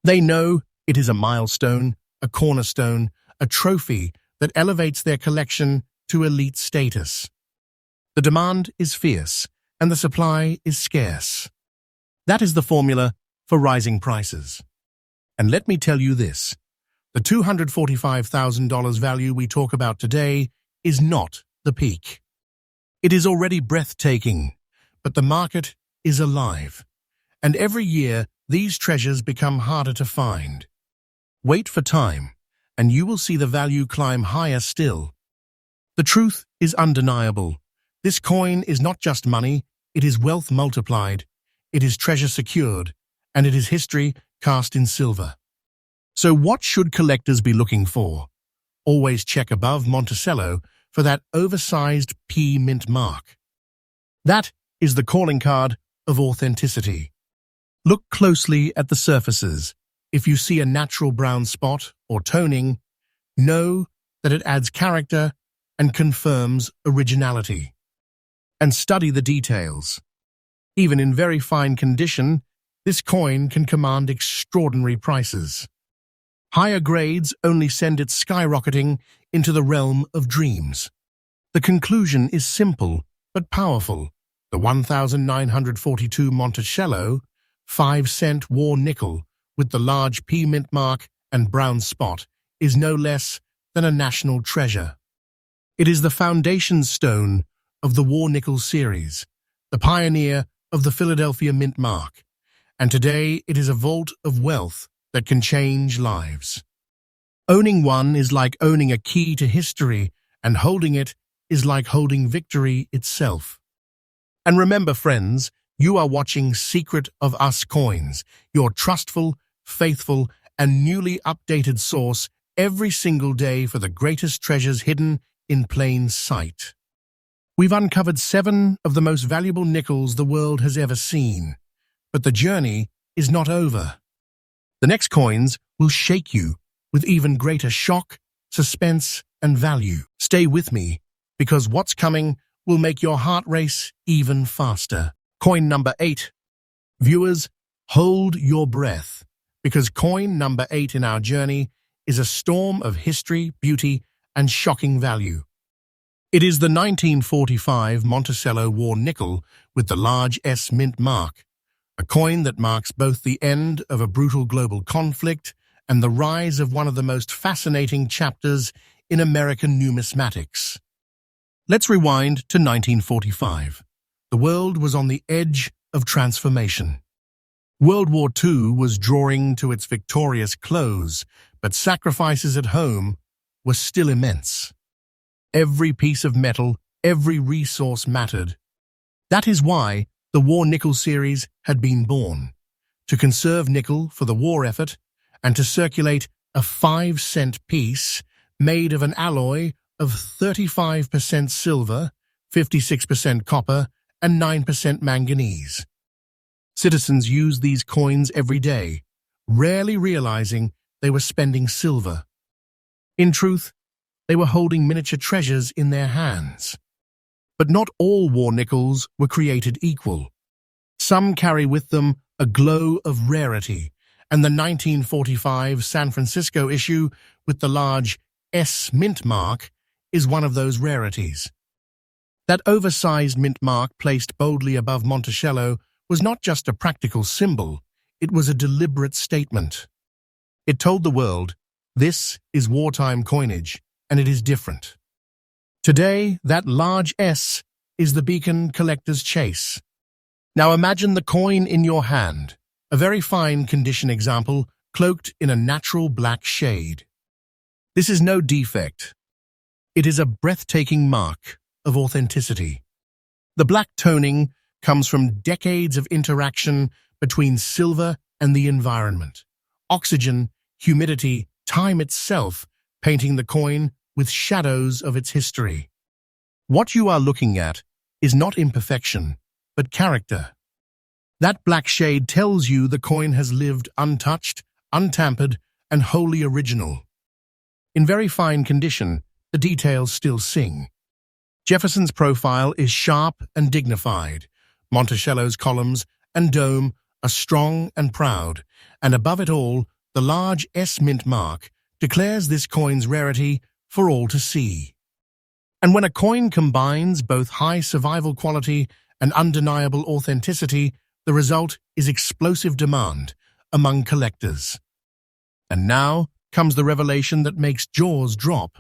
They know it is a milestone, a cornerstone, a trophy that elevates their collection to elite status. The demand is fierce, and the supply is scarce. That is the formula for rising prices. And let me tell you this, the $245,000 value we talk about today is not the peak. It is already breathtaking, but the market is alive. And every year, these treasures become harder to find. Wait for time, and you will see the value climb higher still. The truth is undeniable. This coin is not just money, it is wealth multiplied, it is treasure secured, and it is history cast in silver. So what should collectors be looking for? Always check above Monticello for that oversized P mint mark. That is the calling card of authenticity. Look closely at the surfaces. If you see a natural brown spot or toning, know that it adds character and confirms originality. And study the details. Even in very fine condition, this coin can command extraordinary prices. Higher grades only send it skyrocketing into the realm of dreams. The conclusion is simple but powerful. The 1942 Monticello 5-cent war nickel with the large P mint mark and brown spot is no less than a national treasure. It is the foundation stone of the war nickel series, the pioneer of the Philadelphia mint mark, and today it is a vault of wealth that can change lives. Owning one is like owning a key to history, and holding it is like holding victory itself. And remember, friends, you are watching Secret of Us Coins, your trustful, faithful, and newly updated source every single day for the greatest treasures hidden in plain sight. We've uncovered 7 of the most valuable nickels the world has ever seen, but the journey is not over. The next coins will shake you with even greater shock, suspense, and value. Stay with me, because what's coming will make your heart race even faster. Coin number 8. Viewers, hold your breath, because coin number 8 in our journey is a storm of history, beauty, and shocking value. It is the 1945 Monticello war nickel with the large S mint mark, a coin that marks both the end of a brutal global conflict and the rise of one of the most fascinating chapters in American numismatics. Let's rewind to 1945. The world was on the edge of transformation. World War II was drawing to its victorious close, but sacrifices at home were still immense. Every piece of metal, every resource mattered. That is why the War Nickel series had been born, to conserve nickel for the war effort and to circulate a 5-cent piece made of an alloy of 35% silver, 56% copper, and 9% manganese. Citizens used these coins every day, rarely realizing they were spending silver. In truth, they were holding miniature treasures in their hands. But not all war nickels were created equal. Some carry with them a glow of rarity, and the 1945 San Francisco issue with the large S mint mark is one of those rarities. That oversized mint mark placed boldly above Monticello was not just a practical symbol, it was a deliberate statement. It told the world, this is wartime coinage, and it is different. Today, that large S is the beacon collectors chase. Now imagine the coin in your hand, a very fine condition example cloaked in a natural black shade. This is no defect. It is a breathtaking mark of authenticity. The black toning comes from decades of interaction between silver and the environment. Oxygen, humidity, time itself painting the coin with shadows of its history. What you are looking at is not imperfection, but character. That black shade tells you the coin has lived untouched, untampered, and wholly original. In very fine condition, the details still sing. Jefferson's profile is sharp and dignified. Monticello's columns and dome are strong and proud, and above it all, the large S mint mark declares this coin's rarity for all to see. And when a coin combines both high survival quality and undeniable authenticity, the result is explosive demand among collectors. And now comes the revelation that makes jaws drop.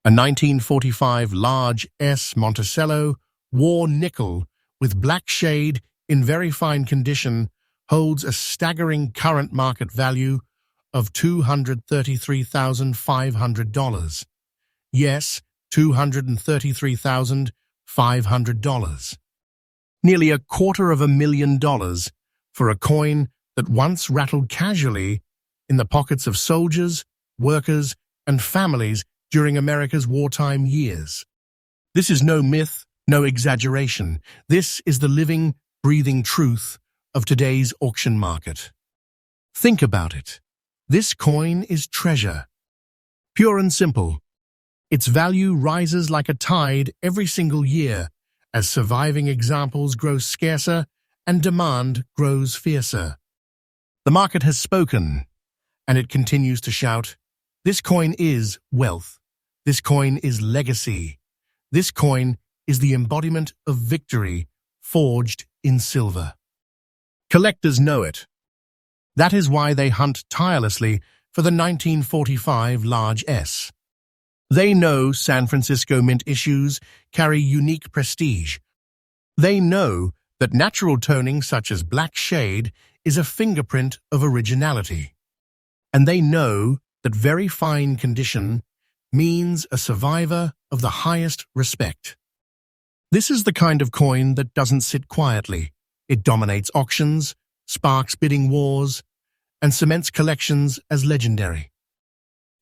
A 1945 large S Monticello war nickel with black shade in very fine condition holds a staggering current market value of $233,500. Yes, $233,500. Nearly $250,000 for a coin that once rattled casually in the pockets of soldiers, workers, and families during America's wartime years. This is no myth, no exaggeration. This is the living, breathing truth of today's auction market. Think about it. This coin is treasure. Pure and simple. Its value rises like a tide every single year as surviving examples grow scarcer and demand grows fiercer. The market has spoken, and it continues to shout, this coin is wealth. This coin is legacy. This coin is the embodiment of victory forged in silver. Collectors know it. That is why they hunt tirelessly for the 1945 large S. They know San Francisco Mint issues carry unique prestige. They know that natural toning such as black shade is a fingerprint of originality. And they know that very fine condition means a survivor of the highest respect. This is the kind of coin that doesn't sit quietly. It dominates auctions, sparks bidding wars, and cements collections as legendary.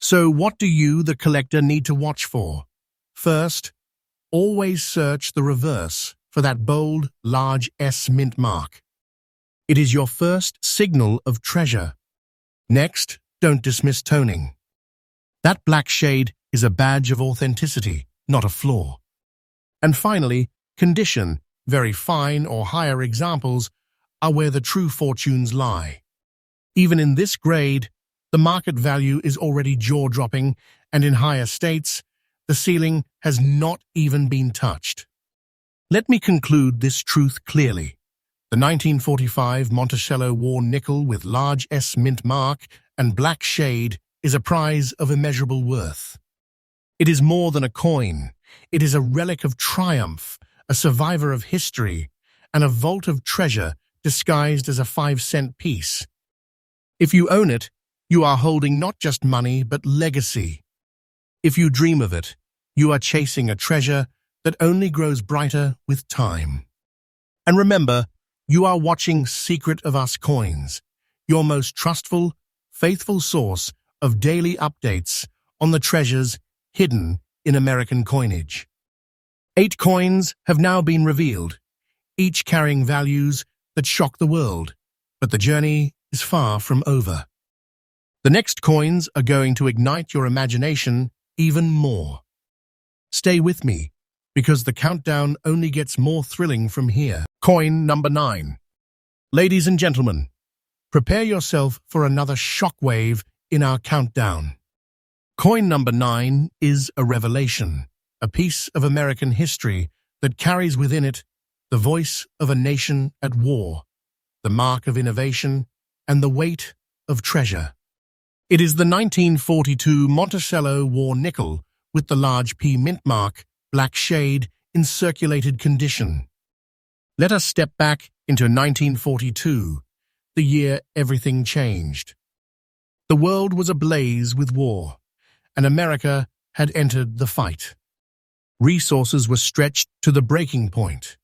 So what do you, the collector, need to watch for? First, always search the reverse for that bold, large S mint mark. It is your first signal of treasure. Next, don't dismiss toning. That black shade is a badge of authenticity, not a flaw. And finally, condition, very fine or higher examples, are where the true fortunes lie. Even in this grade, the market value is already jaw-dropping, and in higher states, the ceiling has not even been touched. Let me conclude this truth clearly. The 1945 Monticello war nickel with large S mint mark and black shade is a prize of immeasurable worth. It is more than a coin. It is a relic of triumph, a survivor of history, and a vault of treasure disguised as a 5-cent piece. If you own it, you are holding not just money but legacy. If you dream of it, you are chasing a treasure that only grows brighter with time. And remember, you are watching Secret of Us Coins, your most trustful, faithful source of daily updates on the treasures hidden in American coinage. 8 coins have now been revealed, each carrying values that shock the world, but the journey is far from over. The next coins are going to ignite your imagination even more. Stay with me, because the countdown only gets more thrilling from here. Coin number 9. Ladies and gentlemen, prepare yourself for another shockwave in our countdown. Coin number 9 is a revelation, a piece of American history that carries within it the voice of a nation at war, the mark of innovation, and the weight of treasure. It is the 1942 Monticello war nickel with the large P mint mark, black shade, in circulated condition. Let us step back into 1942, the year everything changed. The world was ablaze with war, and America had entered the fight. Resources were stretched to the breaking point,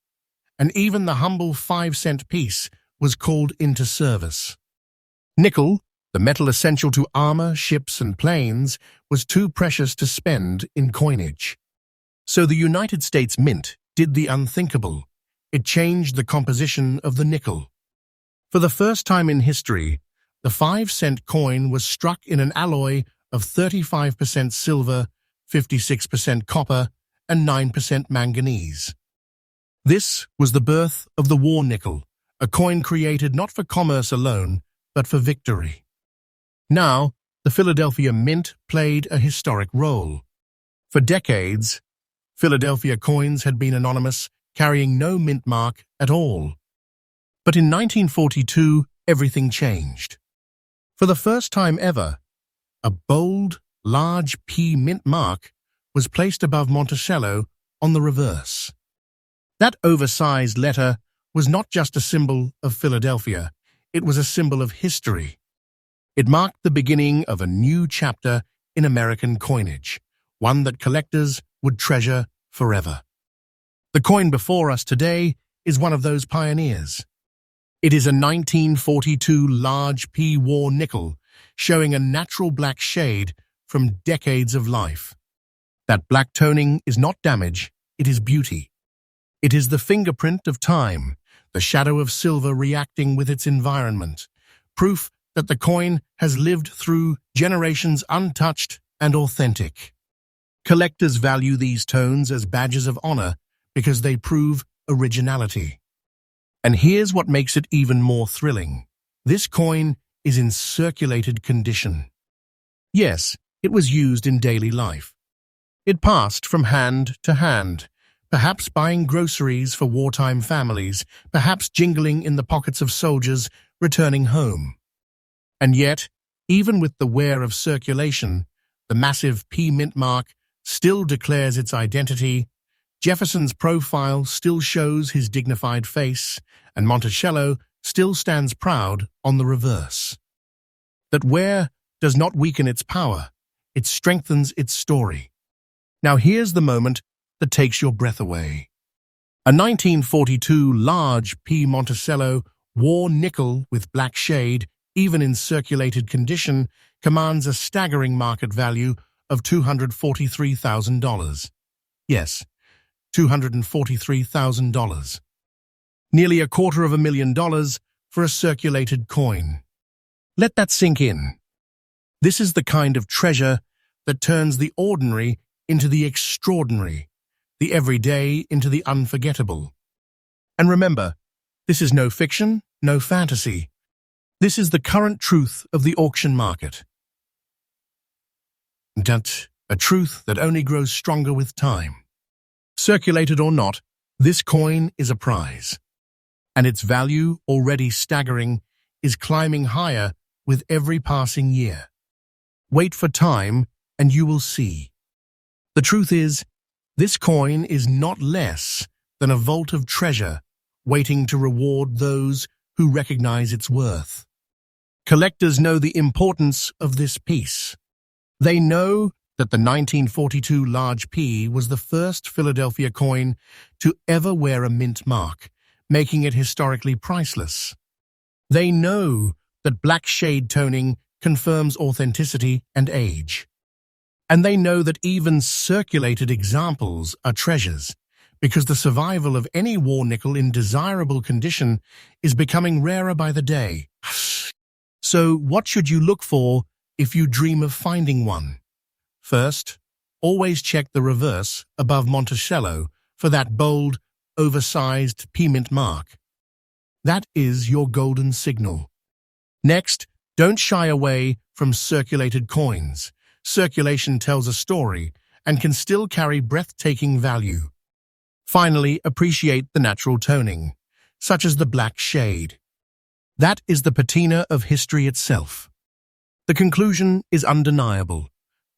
and even the humble 5-cent piece was called into service. Nickel, the metal essential to armor, ships, and planes, was too precious to spend in coinage. So the United States Mint did the unthinkable. It changed the composition of the nickel. For the first time in history, the 5-cent coin was struck in an alloy of 35% silver, 56% copper, and 9% manganese. This was the birth of the war nickel, a coin created not for commerce alone, but for victory. Now, the Philadelphia Mint played a historic role. For decades, Philadelphia coins had been anonymous, carrying no mint mark at all. But in 1942, everything changed. For the first time ever, a bold, large P mint mark was placed above Monticello on the reverse. That oversized letter was not just a symbol of Philadelphia, it was a symbol of history. It marked the beginning of a new chapter in American coinage, one that collectors would treasure forever. The coin before us today is one of those pioneers. It is a 1942 large P war nickel, showing a natural black shade from decades of life. That black toning is not damage, it is beauty. It is the fingerprint of time, the shadow of silver reacting with its environment, proof that the coin has lived through generations untouched and authentic. Collectors value these tones as badges of honor because they prove originality. And here's what makes it even more thrilling. This coin is in circulated condition. Yes, it was used in daily life. It passed from hand to hand, perhaps buying groceries for wartime families, perhaps jingling in the pockets of soldiers returning home. And yet, even with the wear of circulation, the massive P mint mark still declares its identity. Jefferson's profile still shows his dignified face, and Monticello still stands proud on the reverse. That wear does not weaken its power, it strengthens its story. Now here's the moment that takes your breath away. A 1942 large P Monticello war nickel with black shade, even in circulated condition, commands a staggering market value of $243,000. Yes, $243,000. Nearly $250,000 for a circulated coin. Let that sink in. This is the kind of treasure that turns the ordinary into the extraordinary, the everyday into the unforgettable. And remember, this is no fiction, no fantasy. This is the current truth of the auction market. That's a truth that only grows stronger with time. Circulated or not, this coin is a prize. And its value, already staggering, is climbing higher with every passing year. Wait for time, and you will see. The truth is, this coin is not less than a vault of treasure waiting to reward those who recognize its worth. Collectors know the importance of this piece. They know that the 1942 large P was the first Philadelphia coin to ever wear a mint mark, making it historically priceless. They know that black shade toning confirms authenticity and age. And they know that even circulated examples are treasures, because the survival of any war nickel in desirable condition is becoming rarer by the day. So what should you look for if you dream of finding one? First, always check the reverse above Monticello for that bold, oversized P mint mark. That is your golden signal. Next, don't shy away from circulated coins. Circulation tells a story and can still carry breathtaking value. Finally, appreciate the natural toning, such as the black shade. That is the patina of history itself. The conclusion is undeniable.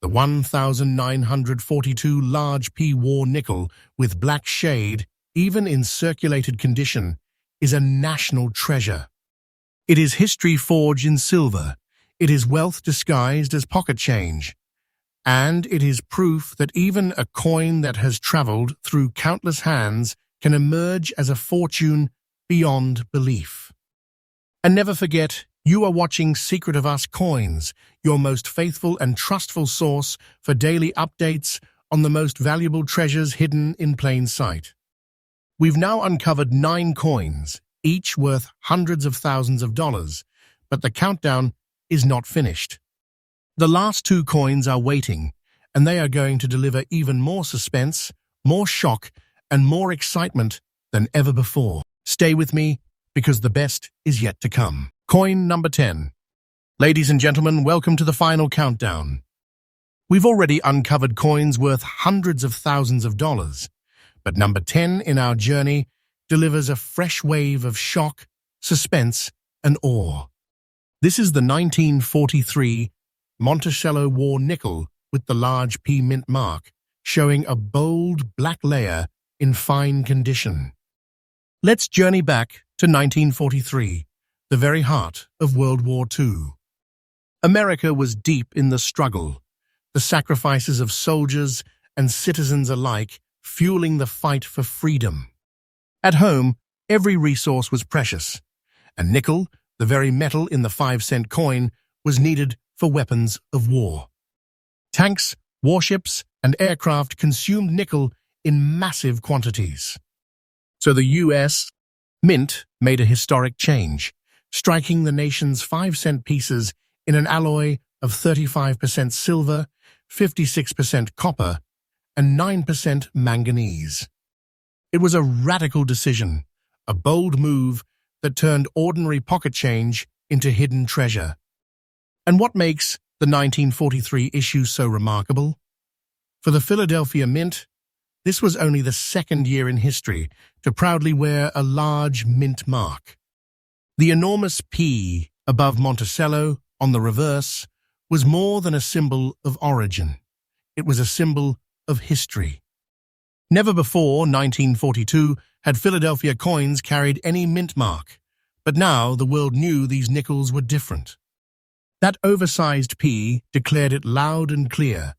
The 1942 large P war nickel with black shade, even in circulated condition, is a national treasure. It is history forged in silver. It is wealth disguised as pocket change. And it is proof that even a coin that has traveled through countless hands can emerge as a fortune beyond belief. And never forget, you are watching Secret of Us Coins, your most faithful and trustful source for daily updates on the most valuable treasures hidden in plain sight. We've now uncovered 9 coins, each worth hundreds of thousands of dollars, but the countdown is not finished. The last 2 coins are waiting, and they are going to deliver even more suspense, more shock, and more excitement than ever before. Stay with me, because the best is yet to come. Coin number 10. Ladies and gentlemen, welcome to the final countdown. We've already uncovered coins worth hundreds of thousands of dollars, but number 10 in our journey delivers a fresh wave of shock, suspense, and awe. This is the 1943 Monticello War nickel with the large P mint mark, showing a bold black layer in fine condition. Let's journey back to 1943, the very heart of World War II. America was deep in the struggle, the sacrifices of soldiers and citizens alike fueling the fight for freedom. At home, every resource was precious, and nickel, the very metal in the 5-cent coin, was needed for weapons of war. Tanks, warships, and aircraft consumed nickel in massive quantities. So the U.S. Mint made a historic change, striking the nation's 5-cent pieces in an alloy of 35% silver, 56% copper, and 9% manganese. It was a radical decision, a bold move that turned ordinary pocket change into hidden treasure. And what makes the 1943 issue so remarkable? For the Philadelphia Mint, this was only the second year in history to proudly wear a large mint mark. The enormous P above Monticello on the reverse was more than a symbol of origin. It was a symbol of history. Never before, 1942, had Philadelphia coins carried any mint mark, but now the world knew these nickels were different. That oversized P declared it loud and clear.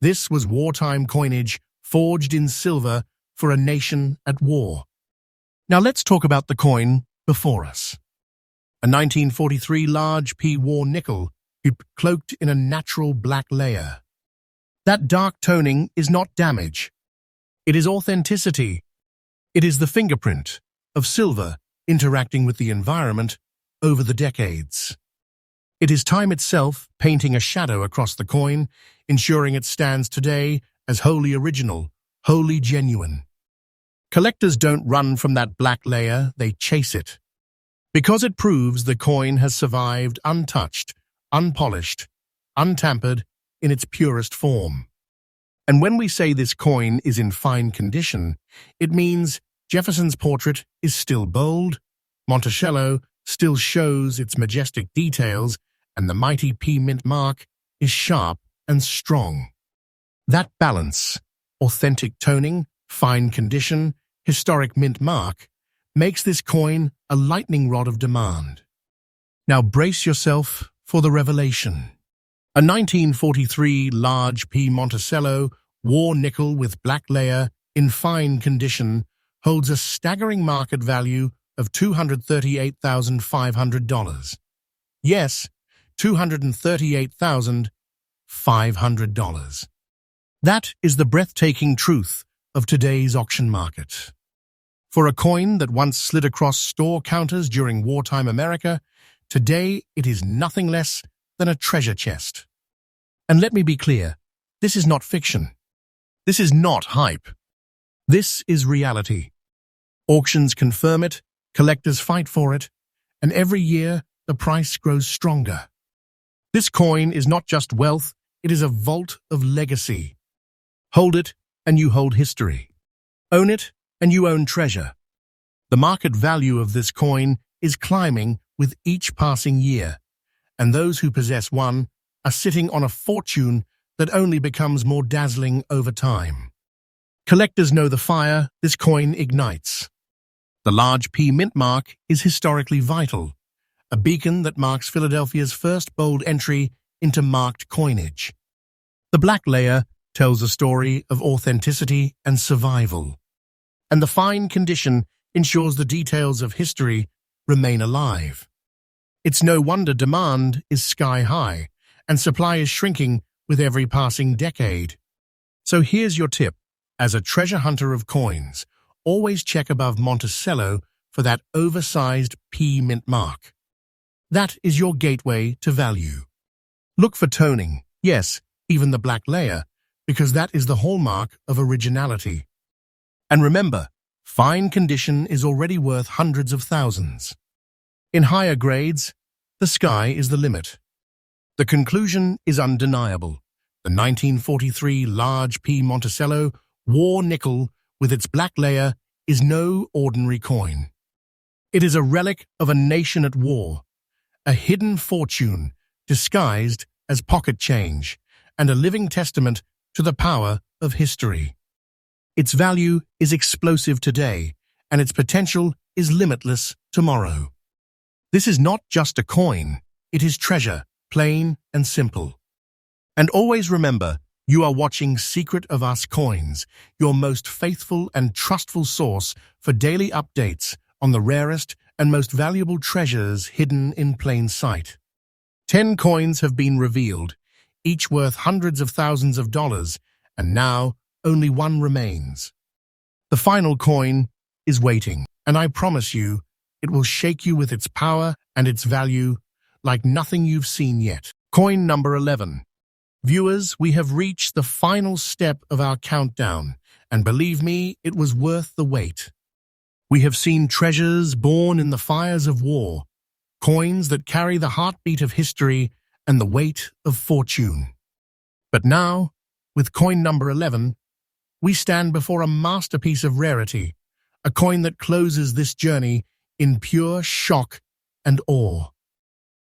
This was wartime coinage forged in silver for a nation at war. Now let's talk about the coin before us. A 1943 large P war nickel cloaked in a natural black layer. That dark toning is not damage. It is authenticity. It is the fingerprint of silver interacting with the environment over the decades. It is time itself painting a shadow across the coin, ensuring it stands today as wholly original, wholly genuine. Collectors don't run from that black layer, they chase it. Because it proves the coin has survived untouched, unpolished, untampered in its purest form. And when we say this coin is in fine condition, it means Jefferson's portrait is still bold, Monticello still shows its majestic details, and the mighty P mint mark is sharp and strong. That balance, authentic toning, fine condition, historic mint mark, makes this coin a lightning rod of demand. Now brace yourself for the revelation. A 1943 large P Monticello war nickel with black layer in fine condition holds a staggering market value of $238,500. Yes, $238,500. That is the breathtaking truth of today's auction market. For a coin that once slid across store counters during wartime America, today it is nothing less than a treasure chest. And let me be clear, this is not fiction. This is not hype. This is reality. Auctions confirm it, collectors fight for it, and every year the price grows stronger. This coin is not just wealth, it is a vault of legacy. Hold it, and you hold history. Own it, and you own treasure. The market value of this coin is climbing with each passing year, and those who possess one are sitting on a fortune that only becomes more dazzling over time. Collectors know the fire this coin ignites. The large P mint mark is historically vital, a beacon that marks Philadelphia's first bold entry into marked coinage. The black layer tells a story of authenticity and survival, and the fine condition ensures the details of history remain alive. It's no wonder demand is sky high, and supply is shrinking with every passing decade. So here's your tip. As a treasure hunter of coins, always check above Monticello for that oversized P mint mark. That is your gateway to value. Look for toning. Yes, even the black layer, because that is the hallmark of originality. And remember, fine condition is already worth hundreds of thousands. In higher grades, the sky is the limit. The conclusion is undeniable. The 1943 large P Monticello war nickel with its black layer is no ordinary coin. It is a relic of a nation at war, a hidden fortune disguised as pocket change, and a living testament to the power of history. Its value is explosive today, and its potential is limitless tomorrow. This is not just a coin, it is treasure, plain and simple. And always remember, you are watching Secret of Us Coins, your most faithful and trustful source for daily updates on the rarest and most valuable treasures hidden in plain sight. 10 coins have been revealed, each worth hundreds of thousands of dollars, and now only one remains. The final coin is waiting, and I promise you, it will shake you with its power and its value like nothing you've seen yet. Coin number 11. Viewers, we have reached the final step of our countdown, and believe me, it was worth the wait. We have seen treasures born in the fires of war, coins that carry the heartbeat of history and the weight of fortune. But now, with coin number 11, we stand before a masterpiece of rarity, a coin that closes this journey in pure shock and awe.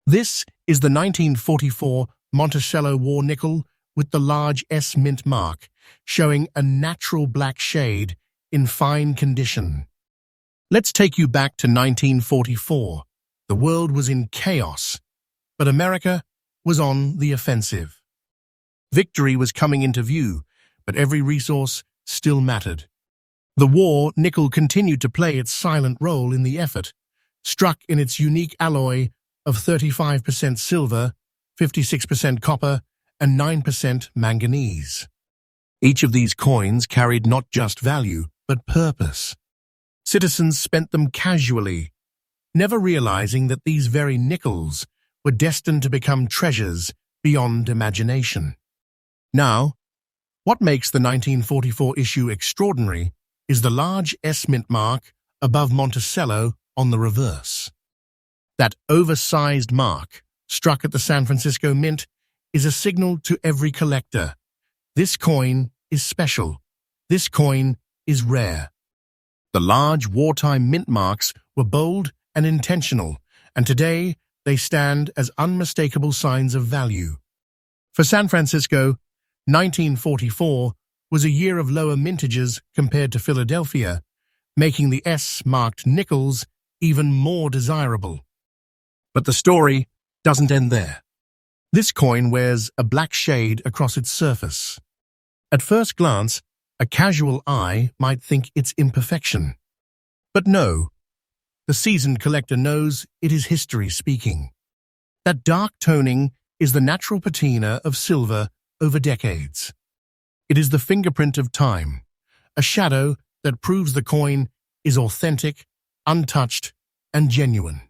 This is the 1944 Monticello war nickel with the large S mint mark, showing a natural black shade in fine condition. Let's take you back to 1944. The world was in chaos, but America was on the offensive. Victory was coming into view, but every resource still mattered. The war nickel continued to play its silent role in the effort, struck in its unique alloy of 35% silver, 56% copper, and 9% manganese. Each of these coins carried not just value, but purpose. Citizens spent them casually, never realizing that these very nickels were destined to become treasures beyond imagination. Now, what makes the 1944 issue extraordinary is the large S mint mark above Monticello on the reverse. That oversized mark, struck at the San Francisco Mint, is a signal to every collector. This coin is special. This coin is rare. The large wartime mint marks were bold and intentional, and today they stand as unmistakable signs of value. For San Francisco, 1944 was a year of lower mintages compared to Philadelphia, making the S-marked nickels even more desirable. But the story doesn't end there. This coin wears a black shade across its surface. At first glance, a casual eye might think it's imperfection. But no, the seasoned collector knows it is history speaking. That dark toning is the natural patina of silver over decades. It is the fingerprint of time, a shadow that proves the coin is authentic, untouched, and genuine.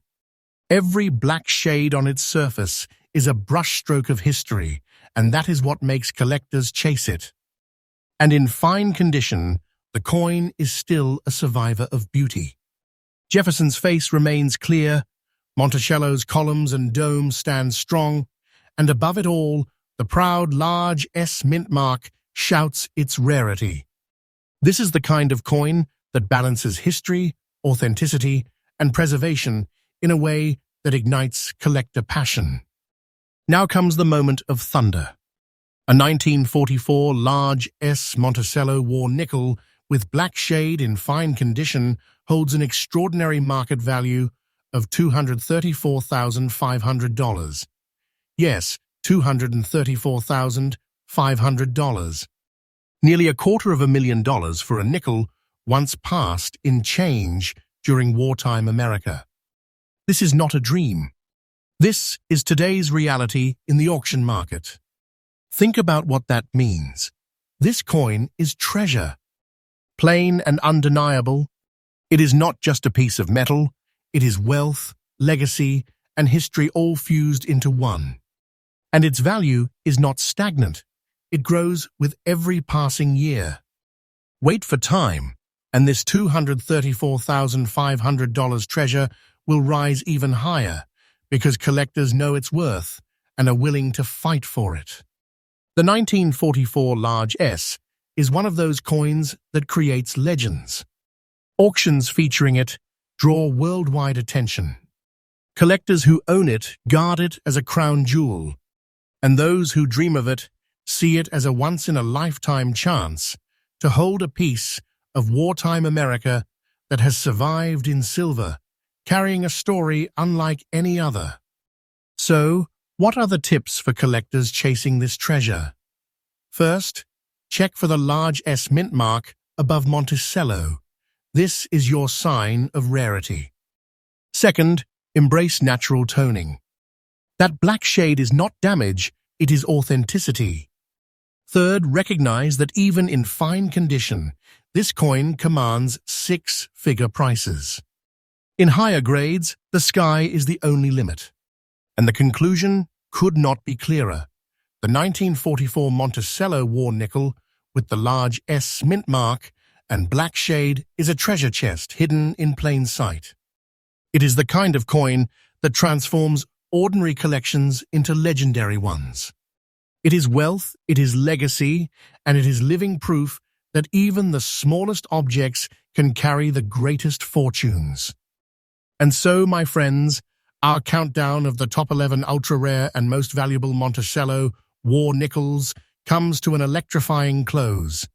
Every black shade on its surface is a brushstroke of history, and that is what makes collectors chase it. And in fine condition, the coin is still a survivor of beauty. Jefferson's face remains clear, Monticello's columns and dome stand strong, and above it all, the proud large S mint mark shouts its rarity. This is the kind of coin that balances history, authenticity, and preservation in a way that ignites collector passion. Now comes the moment of thunder. A 1944 large S Monticello war nickel with black shade in fine condition holds an extraordinary market value of $234,500. Yes, $234,500. Nearly $250,000 for a nickel once passed in change during wartime America. This is not a dream. This is today's reality in the auction market. Think about what that means. This coin is treasure. Plain and undeniable, it is not just a piece of metal, it is wealth, legacy, and history all fused into one. And its value is not stagnant, it grows with every passing year. Wait for time, and this $234,500 treasure will rise even higher because collectors know its worth and are willing to fight for it. The 1944 large S is one of those coins that creates legends. Auctions featuring it draw worldwide attention. Collectors who own it guard it as a crown jewel, and those who dream of it see it as a once-in-a-lifetime chance to hold a piece of wartime America that has survived in silver, carrying a story unlike any other. So, what are the tips for collectors chasing this treasure? First, check for the large S mint mark above Monticello. This is your sign of rarity. Second, embrace natural toning. That black shade is not damage, it is authenticity. Third, recognize that even in fine condition, this coin commands six-figure prices. In higher grades, the sky is the only limit. And the conclusion could not be clearer. The 1944 Monticello war nickel with the large S mint mark and black shade is a treasure chest hidden in plain sight. It is the kind of coin that transforms ordinary collections into legendary ones. It is wealth, it is legacy, and it is living proof that even the smallest objects can carry the greatest fortunes. And so, my friends, our countdown of the top 11 ultra-rare and most valuable Monticello war nickels comes to an electrifying close.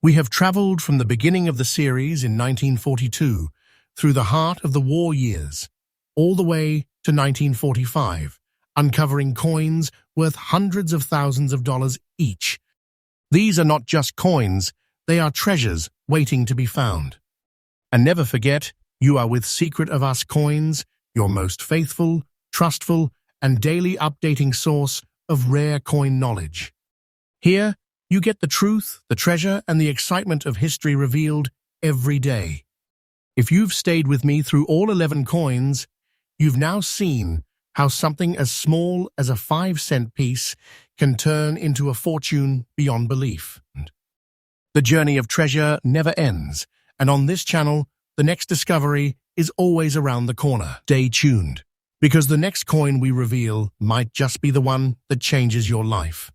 We have traveled from the beginning of the series in 1942 through the heart of the war years, all the way to 1945, uncovering coins worth hundreds of thousands of dollars each. These are not just coins, they are treasures waiting to be found. And never forget, you are with Secret of Us Coins, your most faithful, trustful, and daily updating source of rare coin knowledge. Here, you get the truth, the treasure, and the excitement of history revealed every day. If you've stayed with me through all 11 coins, you've now seen how something as small as a 5-cent piece can turn into a fortune beyond belief. The journey of treasure never ends, and on this channel, the next discovery is always around the corner. Stay tuned, because the next coin we reveal might just be the one that changes your life.